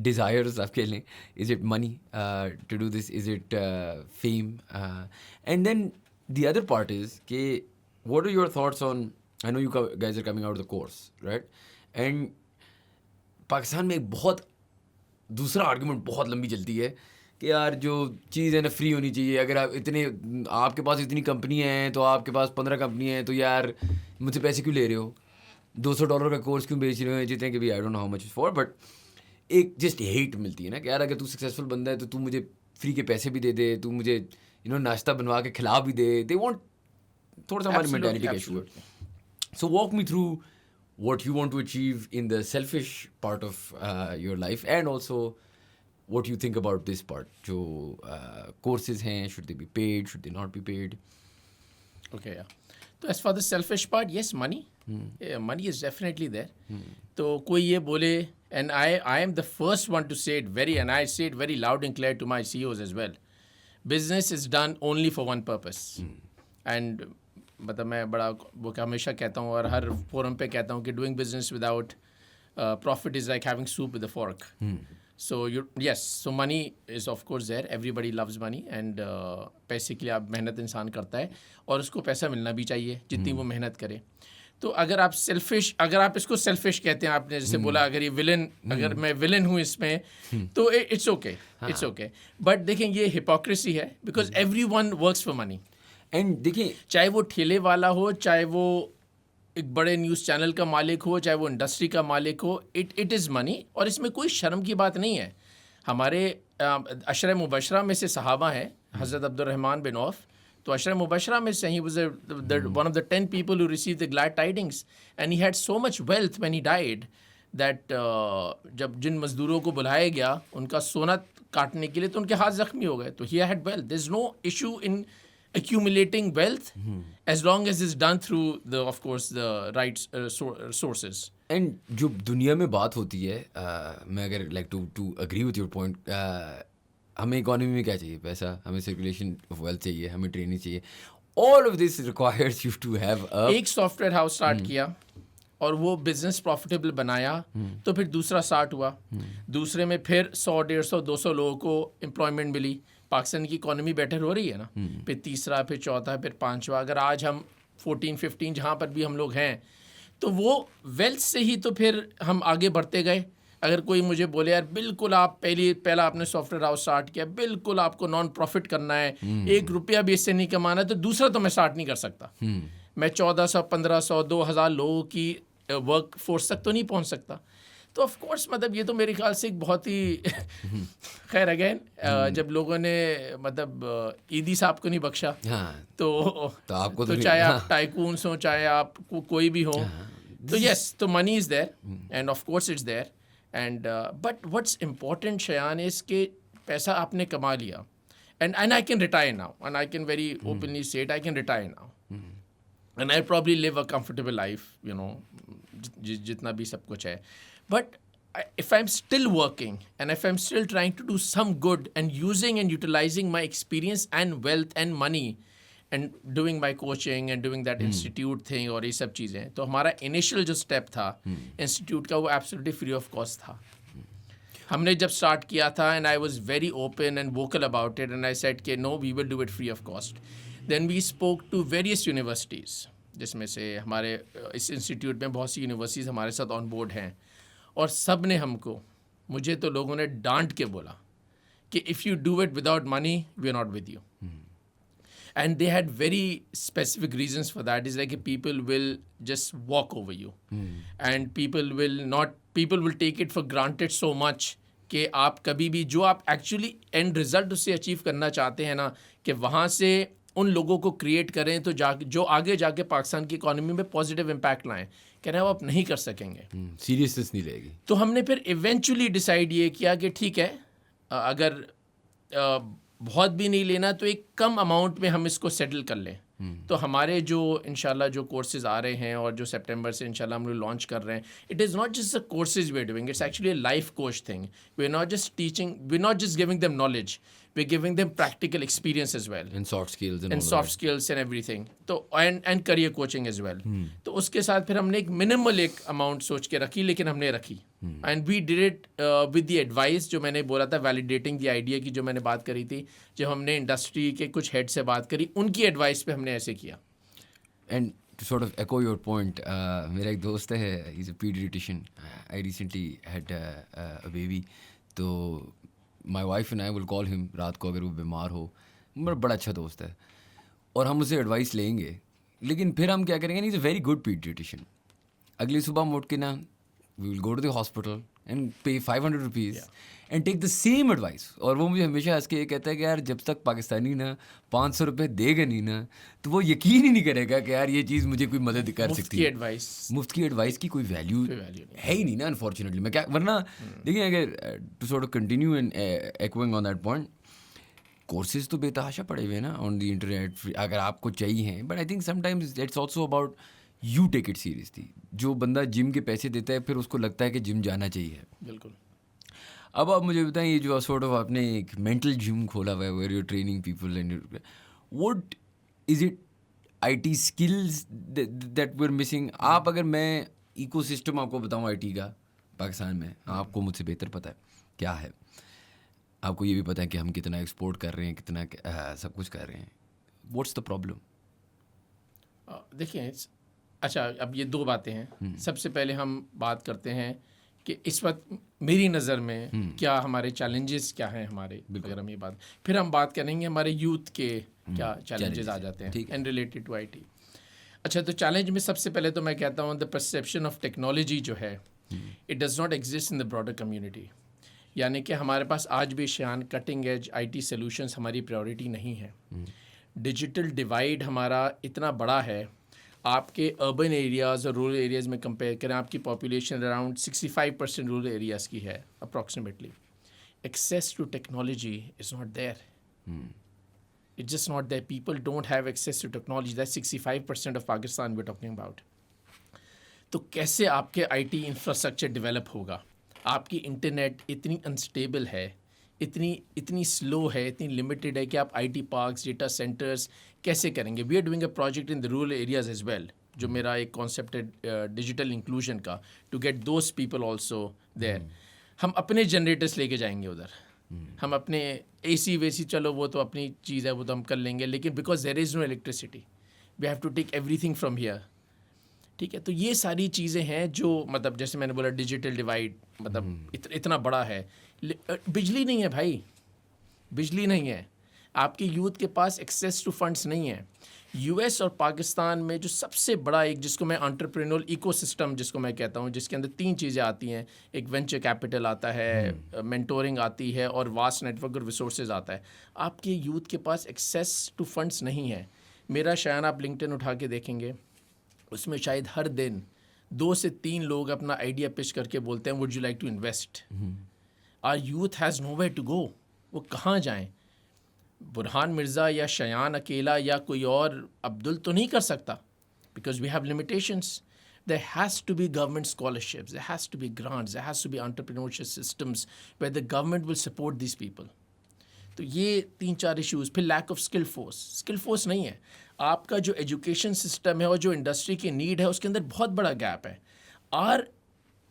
desires आपके लिए? Is it money to do this? Is it fame? And then the other part is कि what are your thoughts on, I know you guys are coming out of the course, right? And Pakistan में एक बहुत दूसरा argument बहुत लंबी चलती है कि यार जो चीज़ है ना फ्री होनी चाहिए. अगर आपके पास इतनी कंपनी हैं तो आपके पास 15 कंपनी हैं तो यार मुझसे पैसे क्यों ले रहे हो? $200 का कोर्स क्यों बेच रहे हो जितने के भी I don't know how much for. But एक जस्ट हेट मिलती है ना कि यार अगर तू सक्सेसफुल बंदा है तो तू मुझे फ्री के पैसे भी दे दे, तू मुझे नाश्ता बनवा के खिला भी दे. दे वांट थोड़ा सा हमारी मेंटालिटी का इशू है. So walk me through what you want to achieve in the selfish part of your life, and also what you think about this part. जो courses हैं, should they be paid, should they not be paid? Okay, yeah. So as for the selfish part, yes, money. Yeah, money is definitely there. तो कोई ये बोले, and I am the first one to say it and I say it very loud and clear to my CEOs as well. Business is done only for one purpose. And मतलब मैं बड़ा वो हमेशा कहता हूँ और हर फोरम पे कहता हूँ कि doing business without profit is like having soup with a fork. So so money is of course there. Everybody loves money and पैसे के लिए आप मेहनत इंसान करता है और उसको पैसा मिलना भी चाहिए जितनी वो मेहनत करे. तो अगर आप इसको सेल्फिश कहते हैं, आपने जैसे बोला अगर ये विलन, अगर मैं विलन हूँ इसमें तो इट्स ओके. बट देखें ये हिपोक्रेसी है because everyone works for money. And देखिए, चाहे वो ठेले वाला हो, चाहे वो एक बड़े न्यूज़ चैनल का मालिक हो, चाहे वो इंडस्ट्री का मालिक हो, इट इज़ मनी. और इसमें कोई शर्म की बात नहीं है. हमारे अशर मुबशरा में से सहाबा हैं, हज़रत अब्दुर्रहमान बिन औफ. तो अशर मुबशरा में से he was one of the 10 people who received the glad tidings, and he had so much wealth when he died that जब जिन मजदूरों को बुलाया गया उनका सोना काटने के लिए तो उनके हाथ जख्मी हो गए. तो he had wealth. There's no issue in accumulating wealth as long as it's done through the right sources. And जो दुनिया में बात होती है, मैं अगर like to agree with your point, हमें इकोनॉमी में क्या चाहिए? पैसा. हमें सर्कुलेशन ऑफ वेल्थ चाहिए, हमें ट्रेनिंग चाहिए. All of this requires you to have एक सॉफ्टवेयर हाउस स्टार्ट किया और वो बिजनेस प्रॉफिटेबल बनाया, तो फिर दूसरा स्टार्ट हुआ. दूसरे में फिर 100, 150, 200 लोगों को एम्प्लॉयमेंट मिली. पाकिस्तान की इकोनॉमी बेटर हो रही है ना. फिर तीसरा, फिर चौथा, फिर पांचवा. अगर आज हम 14, 15 जहाँ पर भी हम लोग हैं, तो वो वेल्थ से ही तो फिर हम आगे बढ़ते गए. अगर कोई मुझे बोले यार बिल्कुल आप पहला आपने सॉफ्टवेयर हाउस स्टार्ट किया, बिल्कुल आपको नॉन प्रॉफिट करना है, 1 रुपया भी इससे नहीं कमाना, तो दूसरा तो मैं स्टार्ट नहीं कर सकता. मैं 1400, 1500, 2000 लोगों की वर्क फोर्स तक तो नहीं पहुंच सकता. तो ऑफ कोर्स मतलब ये तो मेरे ख्याल से एक बहुत ही खैर अगेन जब लोगों ने मतलब ईदी साहब को नहीं बख्शा, तो आपको तो चाहे आप टाइकून्स हो, चाहे आप कोई भी हो, तो यस, तो money is there and of course it's there. And but what's important Shayan is कि पैसा आपने कमा लिया and I can retire now, and I can very openly say it, I can retire now and I probably live a comfortable life, you know, जितना भी सब कुछ है. But if I'm still working and if I'm still trying to do some good and using and utilizing my experience and wealth and money and doing my coaching and doing that institute thing और ये सब चीज़ें, तो हमारा initial जो step था institute का वो absolutely free of cost था. हमने जब start किया था and I was very open and vocal about it and I said कि no, we will do it free of cost. Then we spoke to various universities, जिसमें से हमारे इस institute में बहुत सी universities हमारे साथ on board हैं. और सब ने मुझे तो लोगों ने डांट के बोला कि if you do it without money we are not with you. And they had very specific reasons for that. Is like people will just walk over you and people will take it for granted so much कि आप कभी भी जो आप actually end result उससे achieve करना चाहते हैं ना, कि वहाँ से उन लोगों को क्रिएट करें तो जो आगे जाके पाकिस्तान की इकोनॉमी में पॉजिटिव इम्पैक्ट लाएं, कह रहे हैं वो आप नहीं कर सकेंगे. सीरियसनेस नहीं रहेगी. तो हमने फिर इवेंचुअली डिसाइड ये किया कि ठीक है, अगर बहुत भी नहीं लेना तो एक कम अमाउंट में हम इसको सेटल कर लें. तो हमारे जो इंशाल्लाह जो कोर्सेज आ रहे हैं और जो सितंबर से इंशाल्लाह हम लोग लॉन्च कर रहे हैं, it is not just the courses we are doing, it's actually a life coach thing. We are not just teaching, we are not just giving them knowledge, we're giving them practical experience as well, and soft skills and everything. तो and career coaching as well. तो उसके साथ फिर हमने एक minimal एक amount सोच के रखी, लेकिन हमने रखी. and we did it with the advice जो मैंने बोला था, validating the idea की जो मैंने बात करी थी, जो हमने इंडस्ट्री के कुछ हेड से बात करी, उनकी एडवाइस पे हमने ऐसे किया. and to sort of echo your point, मेरा एक दोस्त है, he's a pediatrician. I recently had a baby. तो my wife and I will call him रात को अगर वो बीमार हो. मेरा बड़ा अच्छा दोस्त है और हम उससे एडवाइस लेंगे, लेकिन फिर हम क्या करेंगे, he is a very good paediatrician. अगली सुबह हम उठ के ना, we will go to the hospital and pay 500 rupees and take the same advice. और वो मुझे हमेशा हंस के ये कहता है कि यार जब तक पाकिस्तानी ना 500 रुपये देगा नहीं ना तो वो यकीन ही नहीं करेगा कि यार ये चीज़ मुझे कोई मदद कर मुफ्त सकती की है। एडवाइस मुफ्त की एडवाइस की कोई वैल्यू है ही नहीं ना अनफॉर्चुनेटली। मैं क्या वरना देखिए अगर to sort of continue and echoing on that point, courses तो बेतहाशा पड़े हुए हैं ना ऑन द इंटरनेट अगर आपको चाहिए हैं, but I think sometimes it's also about you take it seriously. जो बंदा जिम के पैसे देता है फिर उसको लगता है कि जिम जाना चाहिए। बिल्कुल। अब आप मुझे बताएं, ये जो सॉर्ट ऑफ आपने एक मेंटल जिम खोला हुआ है where you training people and what is it IT skills that we are missing? आप अगर मैं इकोसिस्टम आपको बताऊं आईटी का पाकिस्तान में, आपको मुझसे बेहतर पता है क्या है। आपको ये भी पता है कि हम कितना एक्सपोर्ट कर रहे हैं, कितना सब कुछ कर रहे हैं। What's the problem? देखिए, अच्छा अब ये दो बातें हैं। सबसे पहले हम बात करते हैं कि इस वक्त मेरी नज़र में क्या हमारे चैलेंजेस क्या हैं हमारे, अगर हम ये बात, फिर हम बात करेंगे हमारे यूथ के क्या चैलेंजेस आ जाते हैं एंड रिलेटेड टू आईटी। अच्छा, तो चैलेंज में सबसे पहले तो मैं कहता हूँ द परसेप्शन ऑफ टेक्नोलॉजी जो है it does not exist in the broader community. यानी कि हमारे पास आज भी शान कटिंग एज आईटी सॉल्यूशंस हमारी प्रायोरिटी नहीं है। डिजिटल डिवाइड हमारा इतना बड़ा है, आपके अर्बन एरियाज़ और रूरल एरियाज़ में कंपेयर करें, आपकी पॉपुलेशन अराउंड 65% रूरल एरियाज़ की है approximately. Access to technology is not there, it's just not there. People don't have access to technology, that's 65% of Pakistan we are talking about. तो कैसे आपके IT infrastructure develop होगा? आपकी internet इतनी unstable है, इतनी स्लो है, इतनी लिमिटेड है कि आप आईटी पार्क्स, डेटा सेंटर्स कैसे करेंगे? We are doing a project in the rural areas as well, जो मेरा एक कॉन्सेप्ट है डिजिटल इंक्लूजन का, to get those people also there. हम अपने जनरेटर्स लेके जाएंगे उधर, हम अपने एसी वेसी, चलो वो तो अपनी चीज़ है, वो तो हम कर लेंगे, लेकिन because there is no electricity we have to take everything from here. ठीक है, तो ये सारी चीज़ें हैं जो मतलब जैसे मैंने बोला डिजिटल डिवाइड मतलब इतना बड़ा है। बिजली नहीं है भाई, बिजली नहीं है, आपके यूथ के पास एक्सेस टू फंड्स नहीं है। यूएस और पाकिस्तान में जो सबसे बड़ा एक जिसको मैं एंटरप्रेन्योर इकोसिस्टम जिसको मैं कहता हूँ, जिसके अंदर 3 चीज़ें आती हैं, एक वेंचर कैपिटल आता है, मेंटोरिंग आती है और वास्ट नेटवर्क और रिसोर्सेज आता है। आपके यूथ के पास एक्सेस टू फंड्स नहीं है। मेरा शायद आप लिंक्डइन उठा के देखेंगे, उसमें शायद हर दिन 2 से 3 लोग अपना आइडिया पिच करके बोलते हैं would you like to invest. Our youth has nowhere to go, वो कहाँ जाएं? बुरहान मिर्ज़ा या शयान अकेला या कोई और अब्दुल तो नहीं कर सकता, because we have limitations. There has to be government scholarships, there has to be grants, there has to be entrepreneurship systems where the government will support these people. तो ये 3-4 इश्यूज़। फिर लैक ऑफ स्किल फोर्स नहीं है। आपका जो education system है और जो इंडस्ट्री की नीड है उसके अंदर बहुत बड़ा गैप है। Our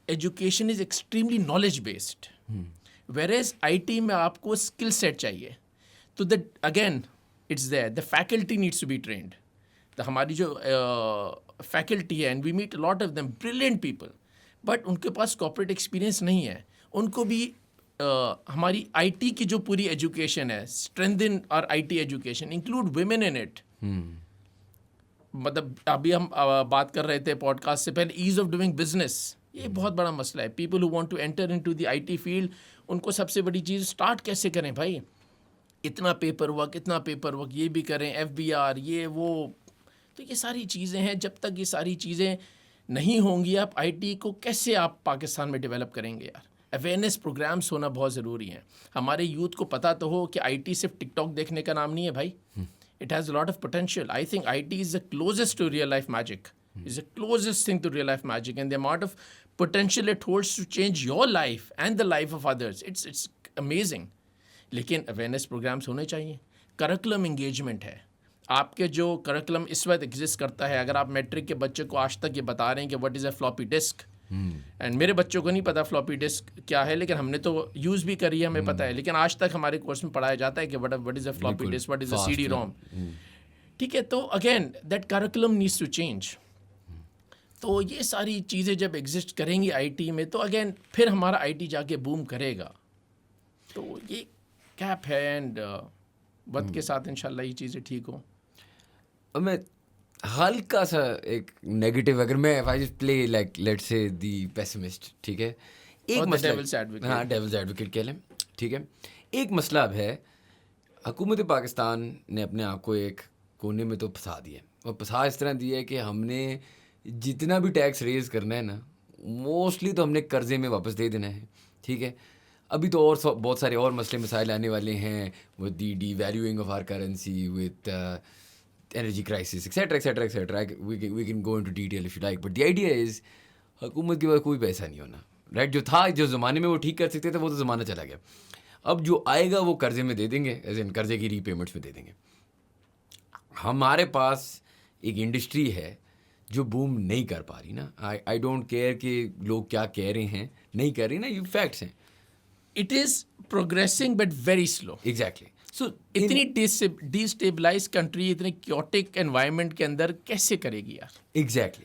education is extremely knowledge based, whereas IT में आपको स्किल सेट चाहिए। तो the again it's there, the faculty needs to be trained. तो हमारी जो फैकल्टी है and we meet lot of them brilliant people, but उनके पास कॉर्पोरेट एक्सपीरियंस नहीं है। उनको भी हमारी आईटी की जो पूरी एजुकेशन है, स्ट्रेंथन और IT education, include women in it. मतलब अभी हम बात कर रहे थे पॉडकास्ट से पहले ईज ऑफ डूइंग बिजनेस, ये बहुत बड़ा मसला है। People who want to enter into the IT field, उनको सबसे बड़ी चीज़ स्टार्ट कैसे करें भाई? इतना पेपर वर्क, ये भी करें, एफबीआर, ये वो। तो ये सारी चीज़ें हैं, जब तक ये सारी चीज़ें नहीं होंगी आप आईटी को कैसे आप पाकिस्तान में डेवलप करेंगे यार? अवेयरनेस प्रोग्राम्स होना बहुत ज़रूरी हैं। हमारे यूथ को पता तो हो कि आईटी सिर्फ टिकटॉक देखने का नाम नहीं है भाई। It has a lot of potential. I think IT is the closest to real life magic, is the closest thing to real life magic, and the amount of potential it holds to change your life and the life of others, it's amazing. लेकिन awareness programmes होने चाहिए। Curriculum engagement है, आपके जो curriculum इस वक्त exist करता है, अगर आप मैट्रिक के बच्चे को आज तक ये बता रहे हैं कि what is a floppy disc, and मेरे बच्चों को नहीं पता फ्लॉपी डिस्क क्या है, लेकिन हमने तो यूज़ भी करी है, हमें पता है, लेकिन आज तक हमारे कोर्स में पढ़ाया जाता है कि what is a floppy disk, what is a CD ROM. ठीक है, तो again that curriculum needs to change. तो ये सारी चीज़ें जब एग्जिस्ट करेंगी आईटी में, तो अगेन फिर हमारा आईटी जाके बूम करेगा। तो ये गैप है, एंड वक्त के साथ इंशाल्लाह ये चीज़ें ठीक हो। अब मैं हल्का सा एक नेगेटिव, अगर मैं if I just play like let's say the pessimist, ठीक है, एक Or the मसला devil's advocate. हाँ डेविल्स एडवोकेट कह लें, ठीक है। एक मसला अब है, हुकूमत पाकिस्तान ने अपने आप को एक कोने में तो फंसा दिया, और फंसा इस तरह दिया है कि हमने जितना भी टैक्स रेज करना है ना, मोस्टली तो हमने कर्जे में वापस दे देना है, ठीक है। अभी तो और बहुत सारे और मसले मसाइल आने वाले हैं, with the devaluing of our currency, with energy crisis, etc., etc., etc. We can go into detail if you like, but the idea is हुकूमत के पास कोई पैसा नहीं होना, राइट। जो था, जो ज़माने में वो ठीक कर सकते थे, वो तो ज़माना चला गया। अब जो आएगा वो कर्जे में दे देंगे, एज इन कर्जे की रीपेमेंट्स में दे देंगे। हमारे पास एक इंडस्ट्री है जो बूम नहीं कर पा रही ना। आई डोंट केयर कि लोग क्या कह रहे हैं, नहीं कर रही ना, ये फैक्ट्स हैं। It is progressing but very slow. Exactly. So इतनी डिस्टेबलाइज कंट्री इतने क्योटिक एनवायरनमेंट के अंदर कैसे करेगी यार? एग्जैक्टली।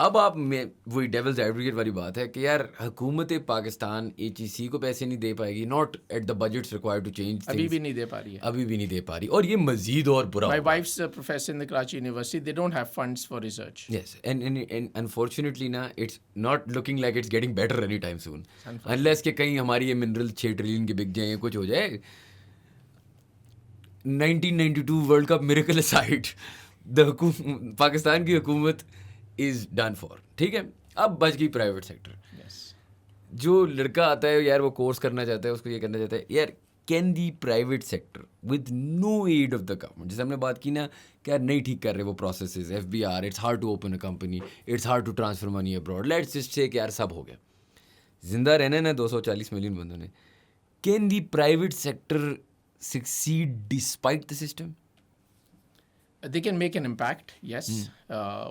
अब आप में वही डेविल्स एडवोकेट वाली बात है कि यार हुकूमत पाकिस्तान HEC को पैसे नहीं दे पाएगी, not at the budgets required to change, अभी भी नहीं दे पा रही है। अभी भी नहीं दे पा रही, और ये मजीद और बुरा My होगा। wife's a professor in the Karachi University. They don't have funds for research. Yes, and unfortunately ना, it's not looking like it's getting better anytime soon, unless कि कहीं हमारी ये मिनरल 6 ट्रिलियन के बिक जाए, कुछ हो जाए। 1992 world cup miracle aside, Pakistan की हुकूमत इज डन फॉर, ठीक है। अब बच गई प्राइवेट सेक्टर। Yes. जो लड़का आता है यार, वो कोर्स करना चाहता है, उसको ये करना चाहता है यार, can the private sector with no aid of the government, जैसे हमने बात की ना कि यार नहीं ठीक कर रहे वो processes, FBR, it's hard to open a company, it's hard to transfer money abroad, let's just say कि यार सब हो गया, जिंदा रहना है ना 240 मिलियन बंदों ने। Can the private sector succeed despite the system? They can make an impact, yes.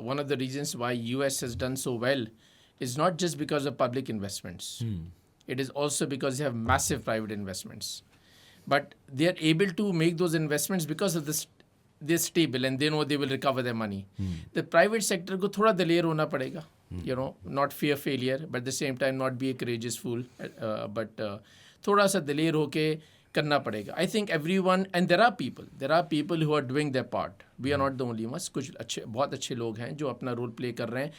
One of the reasons why US has done so well is not just because of public investments. It is also because they have massive private investments. But they are able to make those investments because of this. They're stable and they know they will recover their money. The private sector को थोड़ा दलेर होना पड़ेगा. You know, not fear failure, but at the same time not be a courageous fool. But थोड़ा सा दलेर होके करना पड़ेगा। I think everyone, and there are people who are doing their part, we are not the only ones. कुछ अच्छे, बहुत अच्छे लोग हैं जो अपना रोल प्ले कर रहे हैं।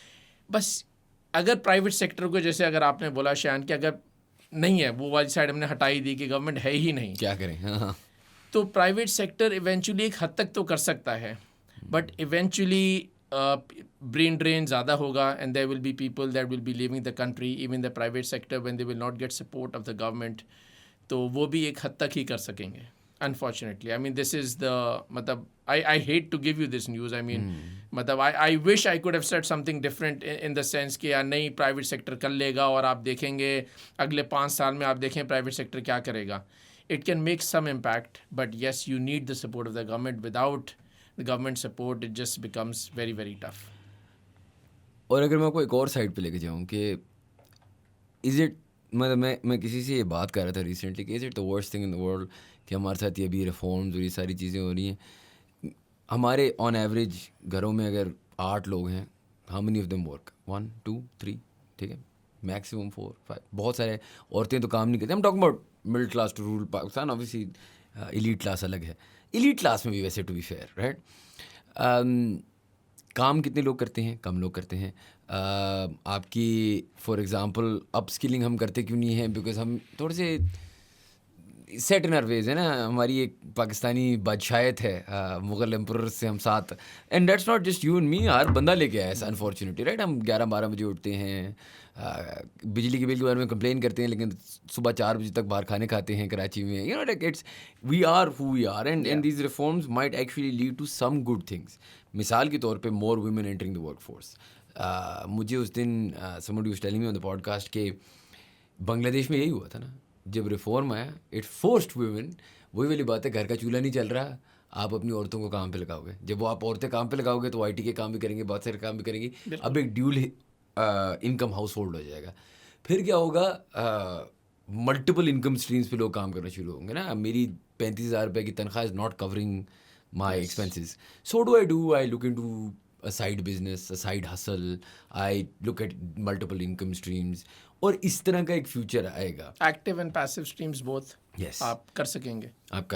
बस अगर प्राइवेट सेक्टर को, जैसे अगर आपने बोला शान कि अगर नहीं है, वो वाली साइड हमने हटाई दी कि गवर्नमेंट है ही नहीं, क्या करें, हाँ। तो प्राइवेट सेक्टर इवेंचुअली एक हद तक तो कर सकता है, बट इवेंचुअली ब्रेन ड्रेन ज़्यादा होगा, and there will be people that will be living the country even the private sector when they will not get support of the government. तो वो भी एक हद तक ही कर सकेंगे, unfortunately. I mean this is the, मतलब I hate to give you this news. I mean मतलब I wish I could have said something different in the sense कि यार नहीं, प्राइवेट सेक्टर कर लेगा और आप देखेंगे अगले 5 साल में आप देखें प्राइवेट सेक्टर क्या करेगा। It can make some impact, but yes, you need the support of the government. Without the government support it just becomes very very tough. और अगर मैं आपको एक और साइड पे लेके जाऊँ कि इज़ इट, मतलब मैं किसी से ये बात कर रहा था रिसेंटली कि is it the worst thing in the world कि हमारे साथ ये अभी रिफॉर्म्स और ये सारी चीज़ें हो रही हैं। हमारे ऑन एवरेज घरों में अगर 8 लोग हैं, how many of them work? 1 2 3, ठीक है, मैक्सिमम 4 5। बहुत सारे औरतें तो काम नहीं करती। हम talking about middle class to rural Pakistan, obviously elite class अलग है। एलीट क्लास में भी वैसे, टू बी फेयर, राइट, काम कितने लोग करते हैं? कम लोग करते हैं। आपकी फॉर एग्ज़ाम्पल अप स्किलिंग हम करते क्यों नहीं हैं? बिकॉज हम थोड़े से सेट इन आवर वेज है ना। हमारी एक पाकिस्तानी बादशाहत है, मुग़ल एम्परर से हम साथ, and that's not just you and me, हर बंदा लेके आया है अनफॉर्चुनेटली, राइट। हम 11-12 बजे उठते हैं, बिजली के बिल के बारे में कंप्लेन करते हैं, लेकिन सुबह 4 बजे तक बाहर खाने खाते हैं कराची में। You know, like it's, we are who we are, and these reforms might actually lead to some good things. मिसाल के तौर पे more women entering the work force. मुझे उस दिन somebody was telling me on the podcast के बांग्लादेश में यही हुआ था ना, जब रिफॉर्म आया, इट फोर्स्ड वुमेन। वही वाली बात है, घर का चूल्हा नहीं चल रहा, आप अपनी औरतों को काम पे लगाओगे। जब वो आप औरतें काम पे लगाओगे तो IT के काम भी करेंगे, बहुत सारे काम भी करेंगी। अब एक ड्यूल इनकम हाउस होल्ड हो जाएगा। फिर क्या होगा, मल्टीपल इनकम स्ट्रीम्स पे लोग काम करना शुरू होंगे ना। मेरी 35,000 रुपये की तनख्वाह is not covering my expenses, so do I look into a side business, a side hustle, I look at multiple income streams, और इस तरह का एक फ्यूचर आएगा। Active and passive streams both, Yes. आप कर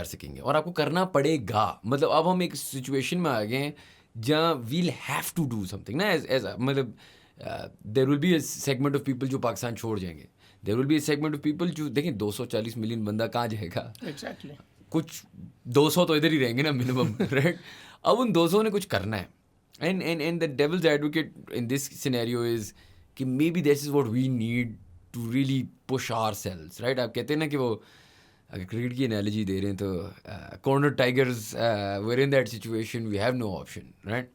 सकेंगे और आपको करना पड़ेगा। मतलब अब हम एक सिचुएशन में आ गए हैं जहाँ we'll have to do something ना, एज मतलब there will be a segment of people जो पाकिस्तान छोड़ जाएंगे, there will be a segment of people जो देखें 240 मिलियन बंदा कहाँ जाएगा, एग्जैक्टली कुछ 200 तो इधर ही रहेंगे ना मिनिमम, राइट? अब उन 200 ने कुछ करना है, and the devil's advocate in this scenario is कि maybe this is what we need to really push ourselves, right? आप कहते हैं ना कि वो अगर क्रिकेट की एनालॉजी दे रहे हैं तो corner tigers were in that situation, we have no option, right?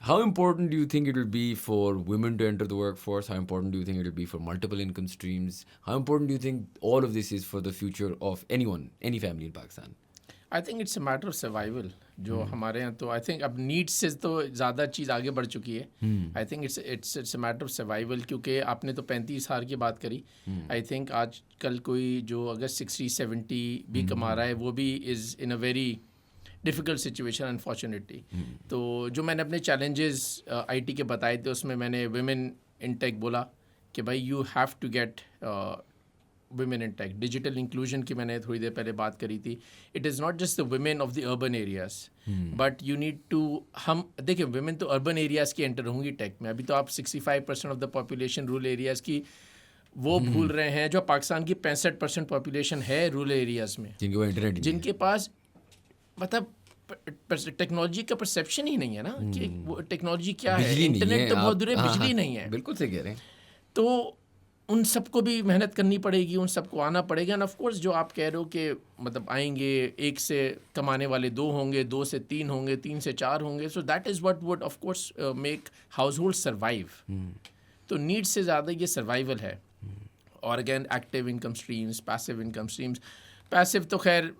How important do you think it will be for women to enter the workforce? How important do you think it will be for multiple income streams? How important do you think all of this is for the future of anyone, any family in Pakistan? I think it's a matter of survival जो हमारे यहाँ तो I think अब needs से तो ज़्यादा चीज़ आगे बढ़ चुकी है. I think it's a matter of survival क्योंकि आपने तो 35 साल की बात करी. आई थिंक आजकल कोई जो अगर 60-70 भी कमा रहा है वो भी is in a very difficult situation unfortunately. तो जो मैंने अपने चैलेंजेस आईटी के बताए थे उसमें मैंने वुमेन इन टेक बोला कि भाई you have to get women in tech. Digital inclusion की मैंने थोड़ी देर पहले बात करी थी. It is not just the women of the urban areas, but you need to हम देखिए women तो urban areas की enter होंगी tech में. अभी तो आप 65% of the population rural areas की वो भूल रहे हैं जो पाकिस्तान की 65% population है rural areas में, जिनके वो इंटरनेट जिनके पास मतलब टेक्नोलॉजी का परसेप्शन ही नहीं है ना कि वो टेक्नोलॉजी क्या है. इंटरनेट तो बहुत दूर है, बिजली नहीं है. बिल्कुल सही कह रहे हैं. तो उन सबको भी मेहनत करनी पड़ेगी, उन सबको आना पड़ेगा. एंड ऑफ कोर्स जो आप कह रहे हो कि मतलब आएंगे, एक से कमाने वाले 2 होंगे, 2 से 3 होंगे, 3 से 4 होंगे. So that is what would of course make house hold survive. तो नीड से ज़्यादा ये सर्वाइवल है. और again active income streams, passive income streams. Passive तो खैर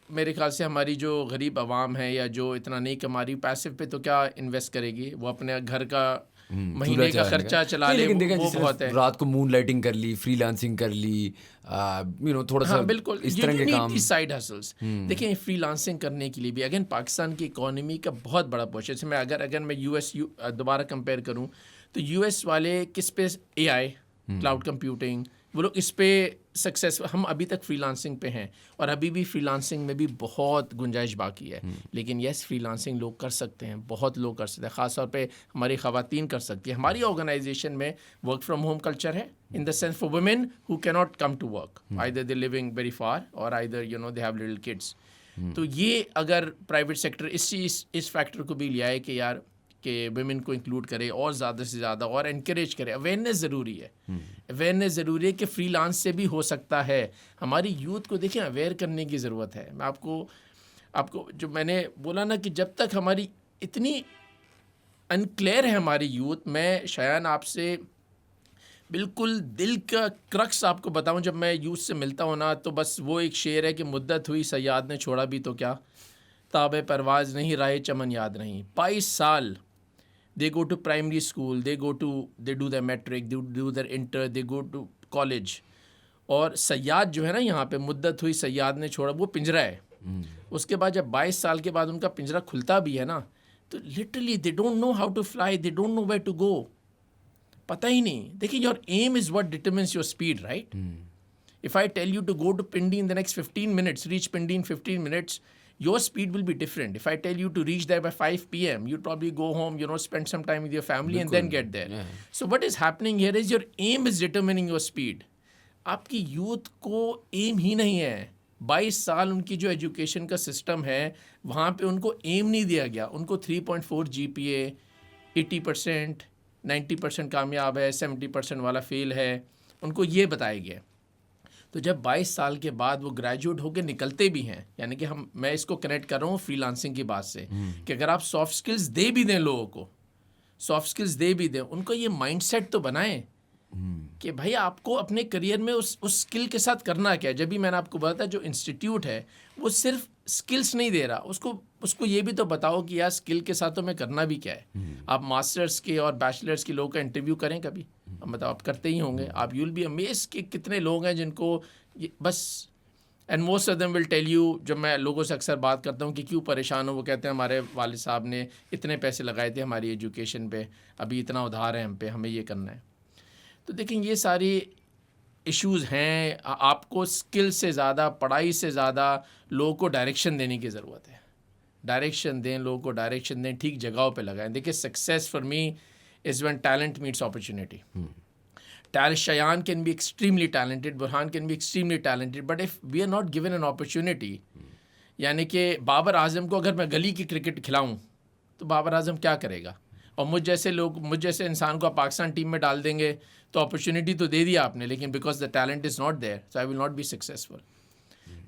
मेरे ख्याल से हमारी जो गरीब आवाम है या जो इतना नहीं कमा रही, पैसिव पे तो क्या इन्वेस्ट करेगी, वो अपने घर का महीने का खर्चा चला ले, लेकिन देखा वो बहुत है. रात को मून लाइटिंग कर ली, फ्रीलांसिंग कर ली, थोड़ा सा बिल्कुल इस तरह के काम. साइड हसल्स देखिए फ्रीलांसिंग करने के लिए भी अगेन पाकिस्तान की इकोनॉमी का बहुत बड़ा पोर्शन. जैसे मैं अगर मैं यूएस दोबारा कंपेयर करूं तो यूएस वाले किस पे एआई, क्लाउड कंप्यूटिंग, वो लोग इस पे सक्सेस. हम अभी तक फ्रीलांसिंग पे हैं और अभी भी फ्रीलांसिंग में भी बहुत गुंजाइश बाकी है. लेकिन येस फ्रीलांसिंग लोग कर सकते हैं, बहुत लोग कर सकते हैं. ख़ास तौर पे हमारी ख़वातीन कर सकती है. हमारी ऑर्गेनाइजेशन में वर्क फ्रॉम होम कल्चर है in the sense for women who can not come to work, either they living very far और either they have little kids. तो ये अगर प्राइवेट सेक्टर इस फैक्टर को भी लिया है कि यार कि वुमेन को इंक्लूड करे और ज़्यादा से ज़्यादा और इनकरेज करे. अवेयरनेस ज़रूरी है. अवेयरनेस ज़रूरी है कि फ्रीलांस से भी हो सकता है. हमारी यूथ को देखिए अवेयर करने की ज़रूरत है. मैं आपको जो मैंने बोला ना कि जब तक हमारी इतनी अनक्लियर है हमारी यूथ, मैं शायद आपसे बिल्कुल दिल का क्रक्स आपको बताऊं, जब मैं यूथ से मिलता हूं ना तो बस वो एक शेर है कि मुद्दत हुई सयाद ने छोड़ा भी तो क्या, ताबे परवाज नहीं राहे चमन याद नहीं. 22 साल they go to primary school, they do their metric, they do their inter, they go to college. और सयाद जो है ना यहाँ पे मुद्दत हुई सयाद ने छोड़ा, वो पिंजरा है. उसके बाद जब 22 साल के बाद उनका पिंजरा खुलता भी है ना तो literally they don't know how to fly, they don't know where to go. पता ही नहीं. देखिए your aim is what determines your speed, right? If I tell you to go to Pindi in the next 15 minutes, reach Pindi in 15 minutes, your speed will be different. If I tell you to reach there by 5 p.m., you'd probably go home, spend some time with your family and then get there. Yeah. So what is happening here is your aim is determining your speed. आपकी youth को M ही नहीं है. 22 साल उनकी जो education का system है वहाँ पे उनको एम नहीं दिया गया. उनको 3.4 GPA, 80%, 90% कामयाब है, 70% वाला फेल है, उनको ये बताया गया. तो जब 22 साल के बाद वो ग्रेजुएट होकर निकलते भी हैं, यानी कि मैं इसको कनेक्ट कर रहा हूँ फ्रीलांसिंग की बात से कि अगर आप सॉफ्ट स्किल्स दे भी दें लोगों को, सॉफ्ट स्किल्स दे भी दें, उनको ये माइंडसेट तो बनाएं कि भाई आपको अपने करियर में उस स्किल के साथ करना क्या है. जब भी मैंने आपको बताया जो इंस्टीट्यूट है वो सिर्फ स्किल्स नहीं दे रहा, उसको ये भी तो बताओ कि यार स्किल के साथ तो मैं करना भी क्या है. आप मास्टर्स के और बैचलर्स के लोगों का इंटरव्यू करें कभी, मतलब आप करते ही होंगे. आप यूल बी अमेज्ड कि कितने लोग हैं जिनको बस, and most of them will tell you, जब मैं लोगों से अक्सर बात करता हूँ कि क्यों परेशान हो, वो कहते हैं हमारे वालिद साहब ने इतने पैसे लगाए थे हमारी एजुकेशन पे, अभी इतना उधार है हम पे, हमें ये करना है. तो देखें ये सारी इश्यूज़ हैं. आपको स्किल से ज़्यादा, पढ़ाई से ज़्यादा लोगों को डायरेक्शन देने की ज़रूरत है. डायरेक्शन दें, लोगों को डायरेक्शन दें, ठीक जगहों पे लगाएं. देखिए success for me is when talent meets opportunity. Shayan can be extremely talented, Burhan can be extremely talented, but if we are not given an opportunity, यानी कि बाबर आजम को अगर मैं गली की क्रिकेट खिलाऊं तो बाबर आजम क्या करेगा? और मुझ जैसे इंसान को आप पाकिस्तान टीम में डाल देंगे तो अपॉर्चुनिटी तो दे दिया आपने, लेकिन because the talent is not there, so I will not be successful.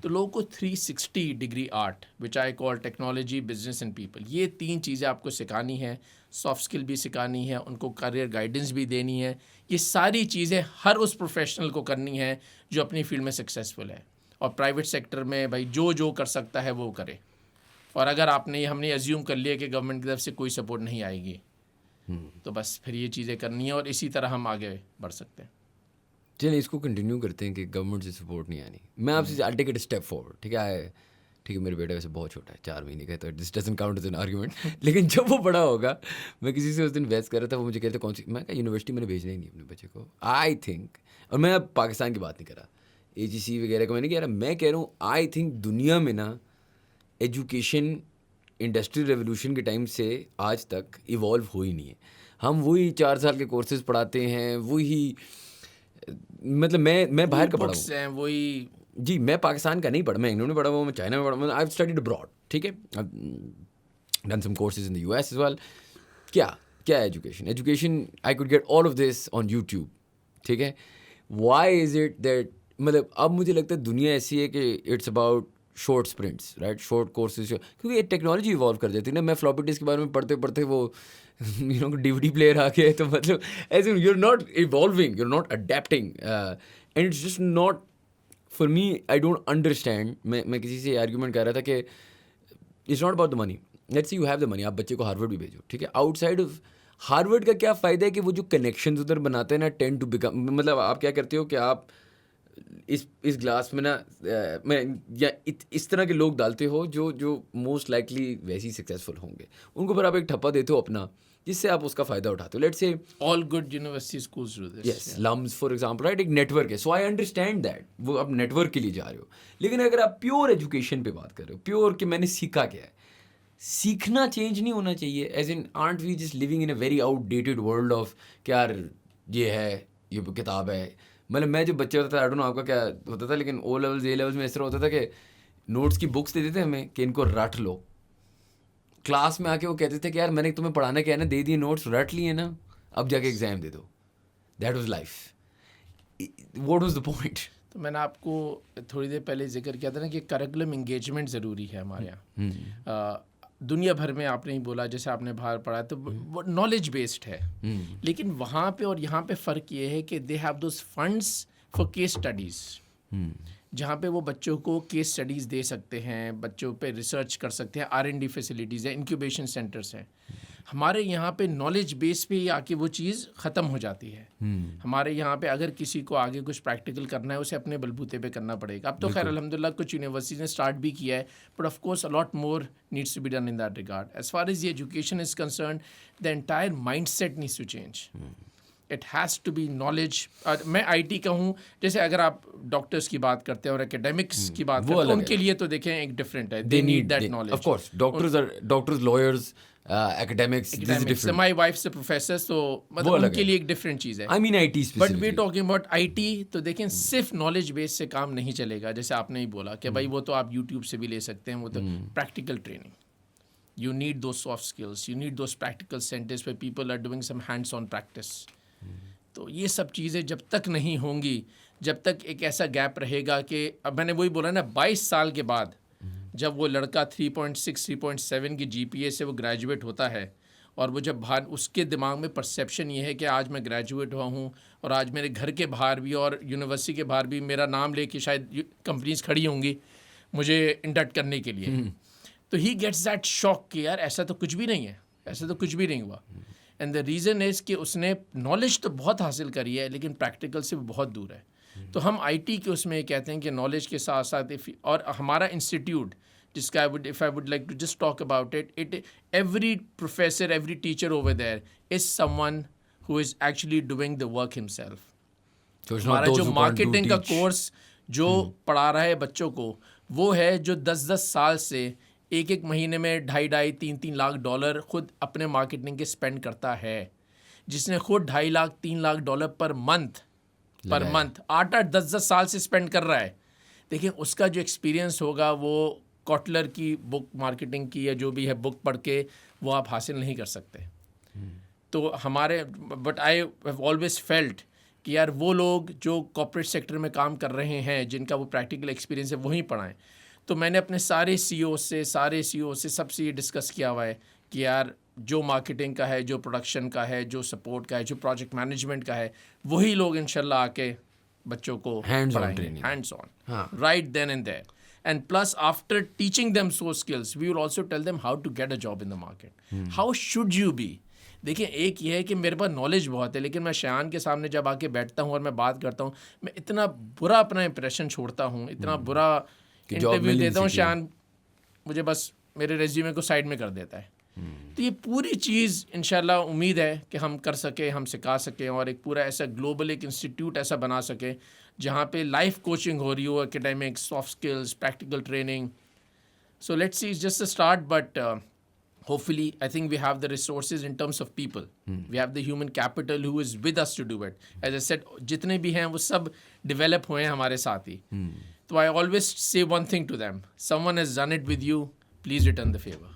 तो लोगों को 360 degree art, which I call technology, business and people, ये 3 चीज़ें आपको सिखानी है. सॉफ्ट स्किल भी सिखानी है, उनको करियर गाइडेंस भी देनी है. ये सारी चीज़ें हर उस प्रोफेशनल को करनी है जो अपनी फील्ड में सक्सेसफुल है. और प्राइवेट सेक्टर में भाई जो कर सकता है वो करे. और अगर हमने अज्यूम कर लिया कि गवर्नमेंट की तरफ से कोई सपोर्ट नहीं आएगी, तो बस फिर ये चीज़ें करनी है और इसी तरह हम आगे बढ़ सकते हैं. चलिए इसको कंटिन्यू करते हैं कि गवर्नमेंट से सपोर्ट नहीं आनी. मैं आपसे I take it step forward. ठीक है मेरे बेटा वैसे बहुत छोटा है, 4 महीने का है, तो this doesn't count as an argument. लेकिन जब वो बड़ा होगा, मैं किसी से उस दिन बहस कर रहा था, वो मुझे कहते कौन सी, मैं कहा यूनिवर्सिटी मैंने भेजना ही नहीं अपने बच्चे को. आई थिंक, और मैं अब पाकिस्तान की बात नहीं कर रहा, AGC वगैरह का मैं नहीं कह रहा, मैं कह रहा हूँ आई थिंक दुनिया में ना एजुकेशन इंडस्ट्रियल रेवोल्यूशन के टाइम से आज तक इवॉल्व हो ही नहीं है. हम वही 4 साल के कोर्सेज पढ़ाते हैं, वही मतलब मैं बाहर का पढ़ा हूँ वही जी. मैं पाकिस्तान का नहीं पढ़ा, मैं इंग्लैंड में पढ़ा हुआ, मैं चाइना में पढ़ा हुआ, आई हैव स्टडीड अब्रॉड. ठीक है, done some courses in the US as well. क्या education I could get all of this on YouTube. ठीक है, व्हाई इज इट दैट, मतलब अब मुझे लगता है दुनिया ऐसी है कि it's about short sprints, right, short courses, क्योंकि ये टेक्नोलॉजी इवॉल्व कर जाती है ना. मैं फ्लॉपी डिस्क के बारे में पढ़ते वो DVD प्लेयर आ गया, तो मतलब as in you are not evolving, you are not adapting, and it's just not for me. I don't understand. मैं किसी से आर्ग्यूमेंट कर रहा था कि it's not about the money. Let's see you have the money, आप बच्चे को हार्वर्ड भी भेजो. ठीक है, आउटसाइड ऑफ हार्वर्ड का क्या फ़ायदा है कि वो जो कनेक्शंस उधर बनाते हैं ना, टेंड टू बिकम, मतलब आप क्या करते हो कि आप इस ग्लास में ना इस तरह के लोग डालते हो जो मोस्ट लाइकली वैसे ही सक्सेसफुल होंगे, उनको फिर आप एक ठप्पा देते हो अपना, जिससे आप उसका फ़ायदा उठाते हो. Let's say all good university schools do this. Yes, LUMS for example, right, एक नेटवर्क है. सो आई अंडरस्टैंड दैट, वो आप नेटवर्क के लिए जा रहे हो. लेकिन अगर आप प्योर एजुकेशन पे बात कर रहे हो, प्योर कि मैंने सीखा क्या है, सीखना चेंज नहीं होना चाहिए. As in art we just living in a very outdated world of क्या ये है, ये किताब है. मतलब मैं जब बच्चा होता था, आई डोंट नो आपका क्या होता था, लेकिन O लेवल्स A लेवल्स में इस तरह होता था कि नोट्स की बुक्स दे देते हमें कि इनको रट लो. क्लास में आके वो कहते थे कि यार मैंने तुम्हें पढ़ाना क्या है ना, दे दिए नोट्स, रट लिए ना, अब जाके एग्जाम दे दो. That was life. What was the point? तो मैंने आपको थोड़ी देर पहले जिक्र किया था ना कि करिकुलम इंगेजमेंट ज़रूरी है हमारे यहाँ. दुनिया भर में आपने ही बोला, जैसे आपने बाहर पढ़ा, तो वो नॉलेज बेस्ड है. लेकिन वहाँ पे और यहाँ पे फ़र्क ये है कि they have those funds for case studies, जहाँ पे वो बच्चों को केस स्टडीज़ दे सकते हैं, बच्चों पे रिसर्च कर सकते हैं. R&D फैसिलिटीज़ हैं, इंक्यूबेशन सेंटर्स हैं. हमारे यहाँ पे नॉलेज बेस पे ही आके वो चीज़ ख़त्म हो जाती है. हमारे यहाँ पे अगर किसी को आगे कुछ प्रैक्टिकल करना है, उसे अपने बलबूते पे करना पड़ेगा. अब तो खैर अल्हम्दुलिल्लाह कुछ यूनिवर्सिटीज़ ने स्टार्ट भी किया है, but of course a lot more needs to be done in that regard. As far as the education is concern, the entire mindset needs to change. It has to be knowledge. मैं IT का हूँ, जैसे अगर आप doctors की बात करते हैं और एकेडमिक्स की बात करते हैं, उनके लिए तो देखें एक डिफरेंट है. They need that knowledge. Of course doctors, lawyers, academics. My wife's a professor, so मतलब उनके लिए एक डिफरेंट चीज़ है. I mean IT But we're talking about IT, तो देखें सिर्फ नॉलेज बेस से काम नहीं चलेगा. जैसे आपने ही बोला कि भाई वो तो आप YouTube से भी ले सकते हैं, वो तो practical training. You need those soft skills. You need those practical centers where people are doing some hands-on practice. तो ये सब चीज़ें जब तक नहीं होंगी, जब तक एक ऐसा गैप रहेगा कि अब मैंने वही बोला ना, 22 साल के बाद जब वो लड़का 3.6 3.7 की GPA से वो ग्रेजुएट होता है, और वो जब बाहर, उसके दिमाग में परसेप्शन ये है कि आज मैं ग्रेजुएट हुआ हूँ और आज मेरे घर के बाहर भी और यूनिवर्सिटी के बाहर भी मेरा नाम लेके शायद कंपनीज खड़ी होंगी मुझे इंडक्ट करने के लिए. तो ही गेट्स दैट शॉक कि यार ऐसा तो कुछ भी नहीं है, ऐसा तो कुछ भी नहीं हुआ. एंड द रीज़न इज़ कि उसने नॉलेज तो बहुत हासिल करी है, लेकिन प्रैक्टिकल से बहुत दूर है. तो हम IT के उसमें कहते हैं कि नॉलेज के साथ साथ और हमारा इंस्टीट्यूट जिसका if I would like to just talk about it, every professor, every teacher over there is someone who is actually doing the work himself. हमारा जो मार्केटिंग का कोर्स जो पढ़ा रहा है बच्चों को, वो है जो 10-10 साल से एक महीने में $2.5-3 लाख खुद अपने मार्केटिंग के स्पेंड करता है, जिसने खुद $2.5 lakh $3 lakh per month per month 8-10 साल से स्पेंड कर रहा है, देखिए उसका जो एक्सपीरियंस होगा वो कॉटलर की बुक मार्केटिंग की या जो भी है बुक पढ़ के वो आप हासिल नहीं कर सकते। तो हमारे but I have always felt कि यार वो लोग जो कॉर्पोरेट सेक्टर में काम कर रहे हैं जिनका वो प्रैक्टिकल एक्सपीरियंस है वही पढ़ाएं। तो मैंने अपने सारे सीईओ से सबसे ये डिस्कस किया हुआ है कि यार जो मार्केटिंग का है, जो प्रोडक्शन का है, जो सपोर्ट का है, जो प्रोजेक्ट मैनेजमेंट का है, वही लोग इंशाल्लाह आके बच्चों को Hands-on पढ़ाएंगे, training. hands on, हाँ. right then and there. And plus, after teaching them those skills, we will also tell them how to get a job in the market. How should you be? देखिए एक ये है कि मेरे पास knowledge बहुत है, लेकिन मैं शान के सामने जब आके बैठता हूँ और मैं बात करता हूँ, मैं इतना बुरा अपना इंप्रेशन छोड़ता हूँ, इतना बुरा इंटरव्यू देता हूँ, शान मुझे बस मेरे रेज्यूमे को साइड में कर देता है। तो ये पूरी चीज़ इंशाल्लाह उम्मीद है कि हम कर सकें, हम सिखा सकें और एक पूरा ऐसा ग्लोबल एक इंस्टीट्यूट ऐसा बना सकें जहाँ पे लाइफ कोचिंग हो रही हो, academics, soft skills, practical training. So let's see, it's just a start, but hopefully, I think we have the resources in terms of people. We have the human capital who is with us to do it. As I said, जितने भी हैं वो सब develop हुए हैं हमारे साथ ही. So I always say one thing to them: someone has done it with you, please return the favor.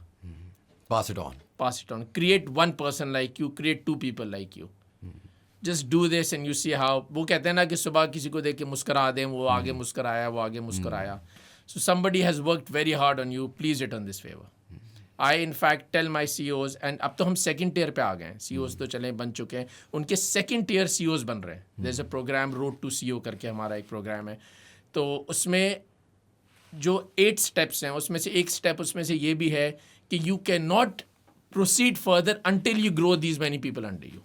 Pass it on. Pass it on. Create one person like you. Create two people like you. Just do this and you see how. वो कहते हैं ना कि सुबह किसी को देख के मुस्कुरा दें, वो आगे मुस्कुराया, वो आगे मुस्कुराया. So somebody has worked very hard on you. Please return this favor. I in fact tell my CEOs, and अब तो हम second tier पे आ गए हैं. CEOs तो चले बन चुके हैं. उनके second tier CEOs बन रहे हैं. There's a program Road to CEO करके हमारा एक प्रोग्राम है. तो उसमें जो 8 steps हैं, उसमें से एक step उसमें से ये भी है कि you cannot proceed further until you grow these many people under you.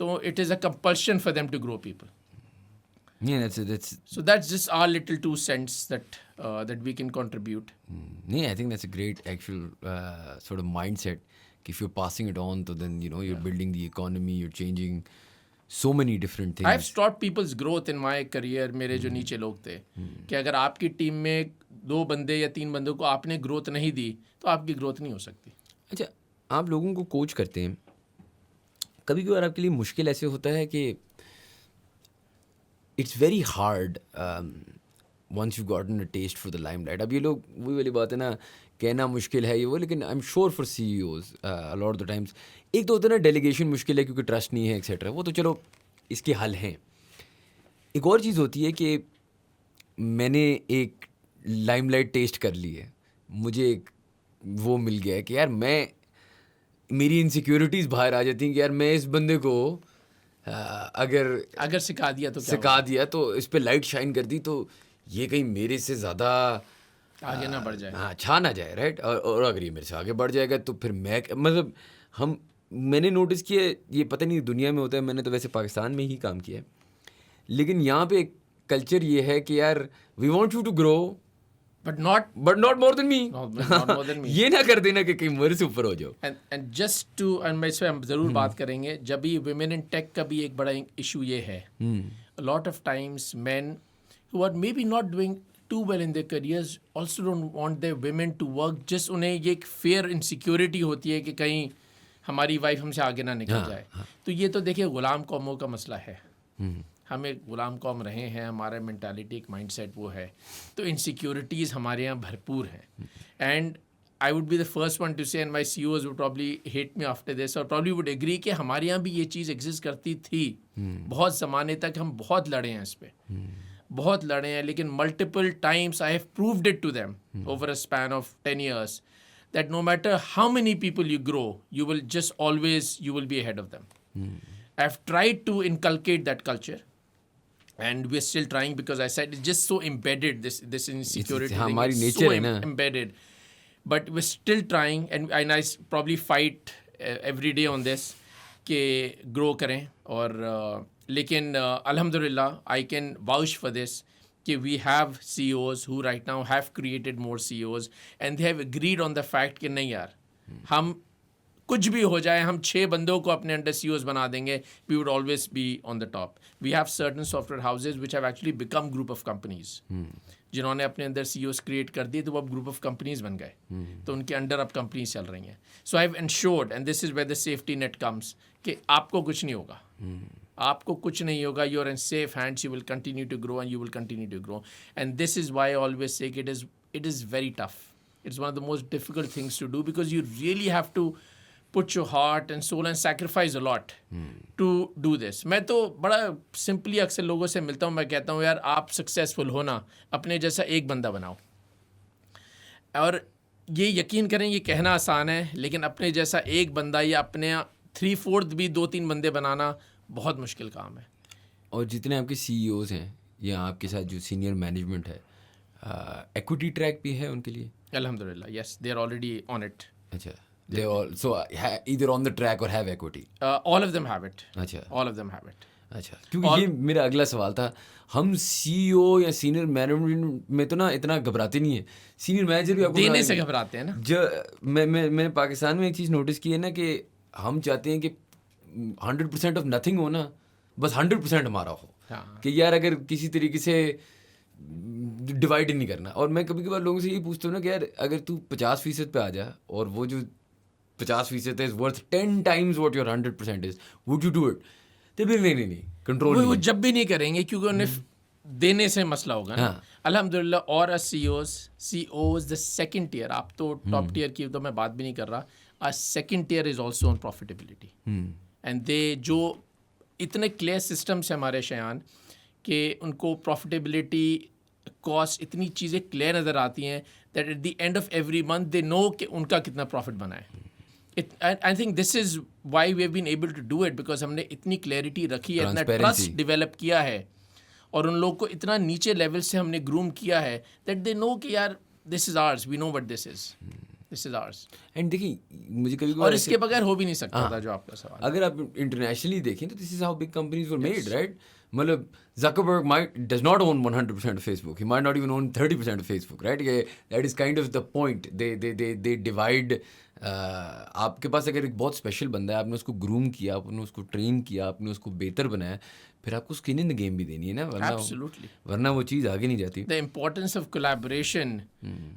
So it is a compulsion for them to grow people. Yeah, that's. So that's just our little 2 cents that we can contribute. Yeah, I think that's a great actual sort of mindset. If you're passing it on, so then you're building the economy, you're changing so many different things. I've stopped people's growth in my career. मेरे जो नीचे लोग थे कि अगर आपकी team में 2 बंदे या 3 बंदों को आपने ग्रोथ नहीं दी तो आपकी ग्रोथ नहीं हो सकती. अच्छा, आप लोगों को कोच करते हैं, कभी कभार आपके लिए मुश्किल ऐसे होता है कि it's very hard once you gotten a taste for the limelight. अब ये लोग वही वाली बात है ना, कहना मुश्किल है ये वो, लेकिन I am sure for CEOs a lot of the times एक तो होता है ना डेलीगेशन मुश्किल है क्योंकि ट्रस्ट नहीं है एक्सेट्रा, वो तो चलो इसके हल हैं. एक और चीज़ होती है कि मैंने एक लाइमलाइट टेस्ट कर ली है, मुझे एक वो मिल गया है कि यार मेरी इनसिक्योरिटीज़ बाहर आ जाती हैं कि यार मैं इस बंदे को अगर सिखा दिया तो क्या सिखा दिया तो इस पे लाइट शाइन कर दी तो ये कहीं मेरे से ज़्यादा आगे ना बढ़ जाए. हाँ, छा ना जाए, राइट. और अगर ये मेरे से आगे बढ़ जाएगा तो फिर मतलब मैंने नोटिस किया, ये पता नहीं दुनिया में होता है, मैंने तो वैसे पाकिस्तान में ही काम किया है, लेकिन यहाँ पे कल्चर ये है कि यार we want you to grow but not more than me. not more than me. ये ना कर देना कि कहीं मेरे से ऊपर हो जाओ. एंड जस्ट टू, एंड मैं इस पर हम ज़रूर बात करेंगे, जब भी वुमेन इन टेक का भी एक बड़ा इशू ये है. Lot of times main who are maybe not doing too well in their careers also don't want their women to work. just उन्हें ये एक फेयर इनसिक्योरिटी होती है कि कहीं हमारी वाइफ हमसे आगे ना निकल जाए. तो ये तो देखिए गुलाम कौमों का मसला है. हम एक गुलाम कौम रहे हैं, हमारा मेंटालिटी एक माइंडसेट वो है, तो इनसिक्योरिटीज़ हमारे यहाँ भरपूर हैं. And I would be the first one to say, and my CEOs would probably hate me after this और प्रॉब्ली वुड एग्री कि हमारे यहाँ भी ये चीज़ एग्जिस्ट करती थी. बहुत ज़माने तक हम बहुत लड़े हैं इस पर, बहुत लड़े हैं, लेकिन multiple times I have proved it to them over a span of 10 years that no matter how many people you grow, you will be ahead of them. I've tried to inculcate that culture, and we're still trying, because I said it's just so embedded, this insecurity thing is so embedded. But we're still trying, and I probably fight every day on this कि grow करें. और लेकिन alhamdulillah I can vouch for this कि we have CEOs who right now have created more CEOs, and they have agreed on the fact कि नहीं यार, हम कुछ भी हो जाए, हम 6 बंदों को अपने अंडर CEOs बना देंगे, we would always be on the top. We have certain software houses which have actually become group of companies. जिन्होंने अपने अंदर CEOs क्रिएट कर दिए तो वो अब ग्रुप ऑफ कंपनीज बन गए, तो उनके अंडर अब कंपनीज चल रही हैं. So I have ensured, and this is where the safety net comes, कि आपको कुछ नहीं होगा. आपको कुछ नहीं होगा, you are in safe hands, you will continue to grow and you will continue to grow. And this is why I always say it is very tough. It's one of the most difficult things to do because you really have to put your heart and soul and sacrifice a lot to do this. मैं तो बड़ा simply अक्सर लोगों से मिलता हूँ, मैं कहता हूँ यार आप सक्सेसफुल हो ना, अपने जैसा एक बंदा बनाओ. और ये यकीन करें ये कहना आसान है, लेकिन अपने जैसा एक बंदा या अपने 3/4 भी 2-3 बंदे बनाना बहुत मुश्किल काम है. और जितने आपके CEOs हैं या आपके साथ जो सीनियर मैनेजमेंट है, इक्विटी ट्रैक भी है उनके लिए? अल्हम्दुलिल्लाह, yes, they are already on it. अच्छा, they all so either on the track or have equity. All of them have it. अच्छा All of them have it. अच्छा, क्योंकि ये मेरा अगला सवाल था. हम CEO या सीनियर मैनेजमेंट में तो ना इतना घबराते नहीं है. सीनियर मैनेजर भी आपको देने से घबराते हैं ना. मैंने पाकिस्तान में एक चीज़ नोटिस की है ना कि हम चाहते हैं कि 100% ऑफ नथिंग हो ना, बस 100% हमारा हो. हाँ. कि यार अगर किसी तरीके से डिवाइड नहीं करना. और मैं कभी कभार लोगों से ये पूछता हूँ ना कि यार अगर तू 50% पे आ जा और वो जो 50% is worth 10 times what your 100% is, would you do it? तो फिर नहीं कंट्रोल वो जब भी नहीं करेंगे क्योंकि उन्हें देने से मसला होगा ना. अल्हम्दुलिल्लाह. और CEOs द सेकंड टियर, आप तो टॉप टियर की तो मैं बात भी नहीं कर रहा. A second tier is also on profitability and they जो इतने क्लियर सिस्टम्स हैं हमारे शयान कि उनको प्रॉफिटेबिलिटी कॉस्ट इतनी चीज़ें क्लियर नज़र आती हैं that at the end of every month they know कि उनका कितना प्रॉफिट बना है. I think this is why we have been able to do it because हमने इतनी क्लैरिटी रखी है, इतना ट्रस्ट डेवलप किया है और उन लोगों को इतना नीचे लेवल से हमने ग्रूम किया है दैट दे नो कि यार this is ours, we know what this is ours. And देखिए मुझे कभी और इसके बगैर हो भी नहीं सकता था जो आपका सवाल. अगर आप इंटरनेशनली देखें तो this is how big companies were made, right? मतलब Zuckerberg does not own 100% of Facebook. He might not even own 30% of Facebook, right? That is kind of the point. They divide. आपके पास अगर एक बहुत special बंदा है, आपने उसको groom किया, आपने उसको ट्रेन किया, आपने उसको बेहतर बनाया, फिर आपको स्किन इन द गेम भी देनी है ना, वरना वो चीज़ आगे नहीं जाती. The importance of collaboration,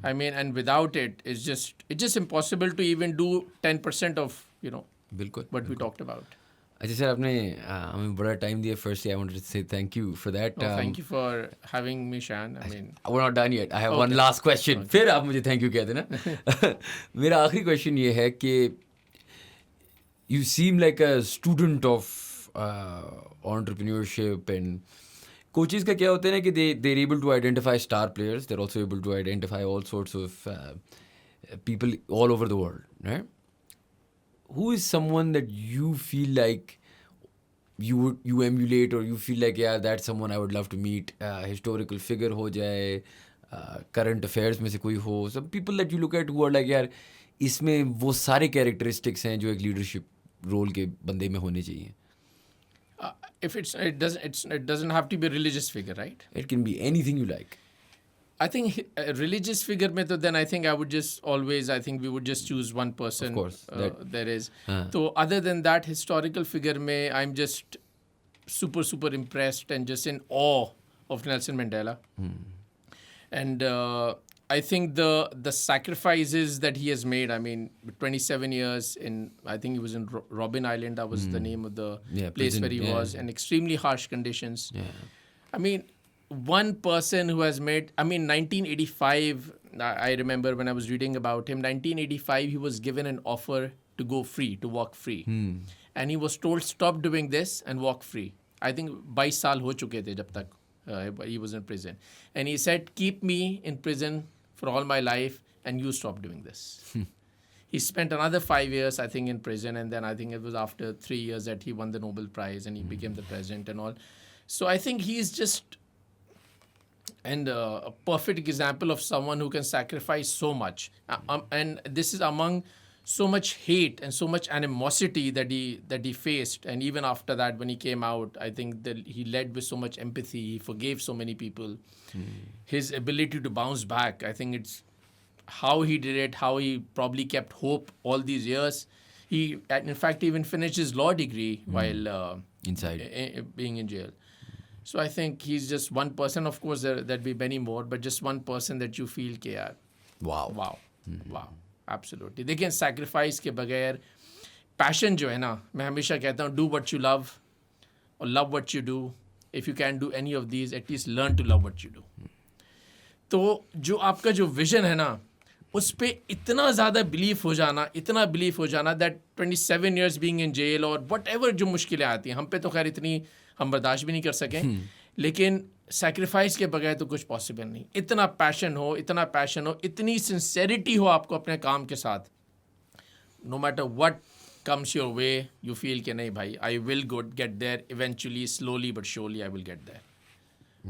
I mean, and without it, it's just impossible to even do 10% of बिल्कुल what we talked about. अच्छा सर, आपने हमें बड़ा टाइम दिया. Firstly, I wanted to say thank you for that. Thank you for having me, Shan. I mean, we're not done yet. I have one last question. फिर आप मुझे thank you कह देना. मेरा आखिरी question ये है कि you seem like a student of entrepreneurship and coaches का क्या होता है ना कि they're able to identify star players. They're also able to identify all sorts of people all over the world, right? Who is someone that you feel like you emulate or you feel like yeah that's someone I would love to meet? Historical figure हो जाए, current affairs में से कोई हो, some people that you look at who are like यार इसमें वो सारे characteristics हैं जो एक leadership role के बंदे में होने चाहिए. If it doesn't have to be a religious figure, right? It can be anything you like. I think a religious figure में तो then I think I would just always, I think we would just choose one person. Of course. There is. So other than that historical figure में I'm just super impressed and just in awe of Nelson Mandela. And I think the sacrifices that he has made, I mean 27 years in, I think he was in Robben Island, that was the name of the place prison, where he was, in extremely harsh conditions. Yeah. I mean, one person who has made, I mean 1985, I remember when I was reading about him, 1985 he was given an offer to go free, to walk free. And he was told stop doing this and walk free. I think 22 साल हो चुके थे जब तक he was in prison. And he said keep me in prison for all my life and you stop doing this. He spent another 5 years I think in prison, and then I think it was after 3 years that he won the Nobel Prize and he became the president and all. So I think he's just a perfect example of someone who can sacrifice so much. And this is among so much hate and so much animosity that he faced. And even after that, when he came out, I think that he led with so much empathy. He forgave so many people. His ability to bounce back, I think it's how he did it, how he probably kept hope all these years. He, in fact, even finished his law degree while inside being in jail. So I think he's just one person. Of course, there'd be many more, but just one person that you feel कि यार wow, absolutely. देखिए sacrifice के बगैर passion जो है ना, मैं हमेशा कहता हूँ do what you love, or love what you do. If you can't do any of these, at least learn to love what you do. तो जो आपका जो विजन है ना, उस पे इतना ज़्यादा बिलीव हो जाना, इतना बिलीव हो जाना that 27 years being in jail और वट एवर जो मुश्किलें आती हैं, हम पे तो खैर इतनी हम बर्दाश्त भी नहीं कर सकें, लेकिन सेक्रीफाइस के बगैर तो कुछ पॉसिबल नहीं. इतना पैशन हो, इतनी सिंसेरिटी हो आपको अपने काम के साथ, no matter what comes your way, you feel कि नहीं भाई, I will get there eventually, slowly but surely I will get there.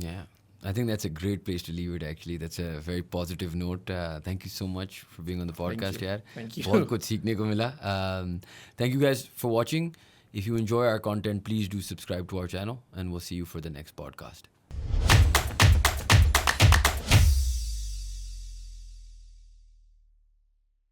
Yeah, I think that's a great place to leave it actually. That's a very positive note. Thank you so much for being on the podcast, yaar. Thank you. बहुत कुछ सीखने को मिला. Thank you guys for watching. If you enjoy our content, please do subscribe to our channel and we'll see you for the next podcast.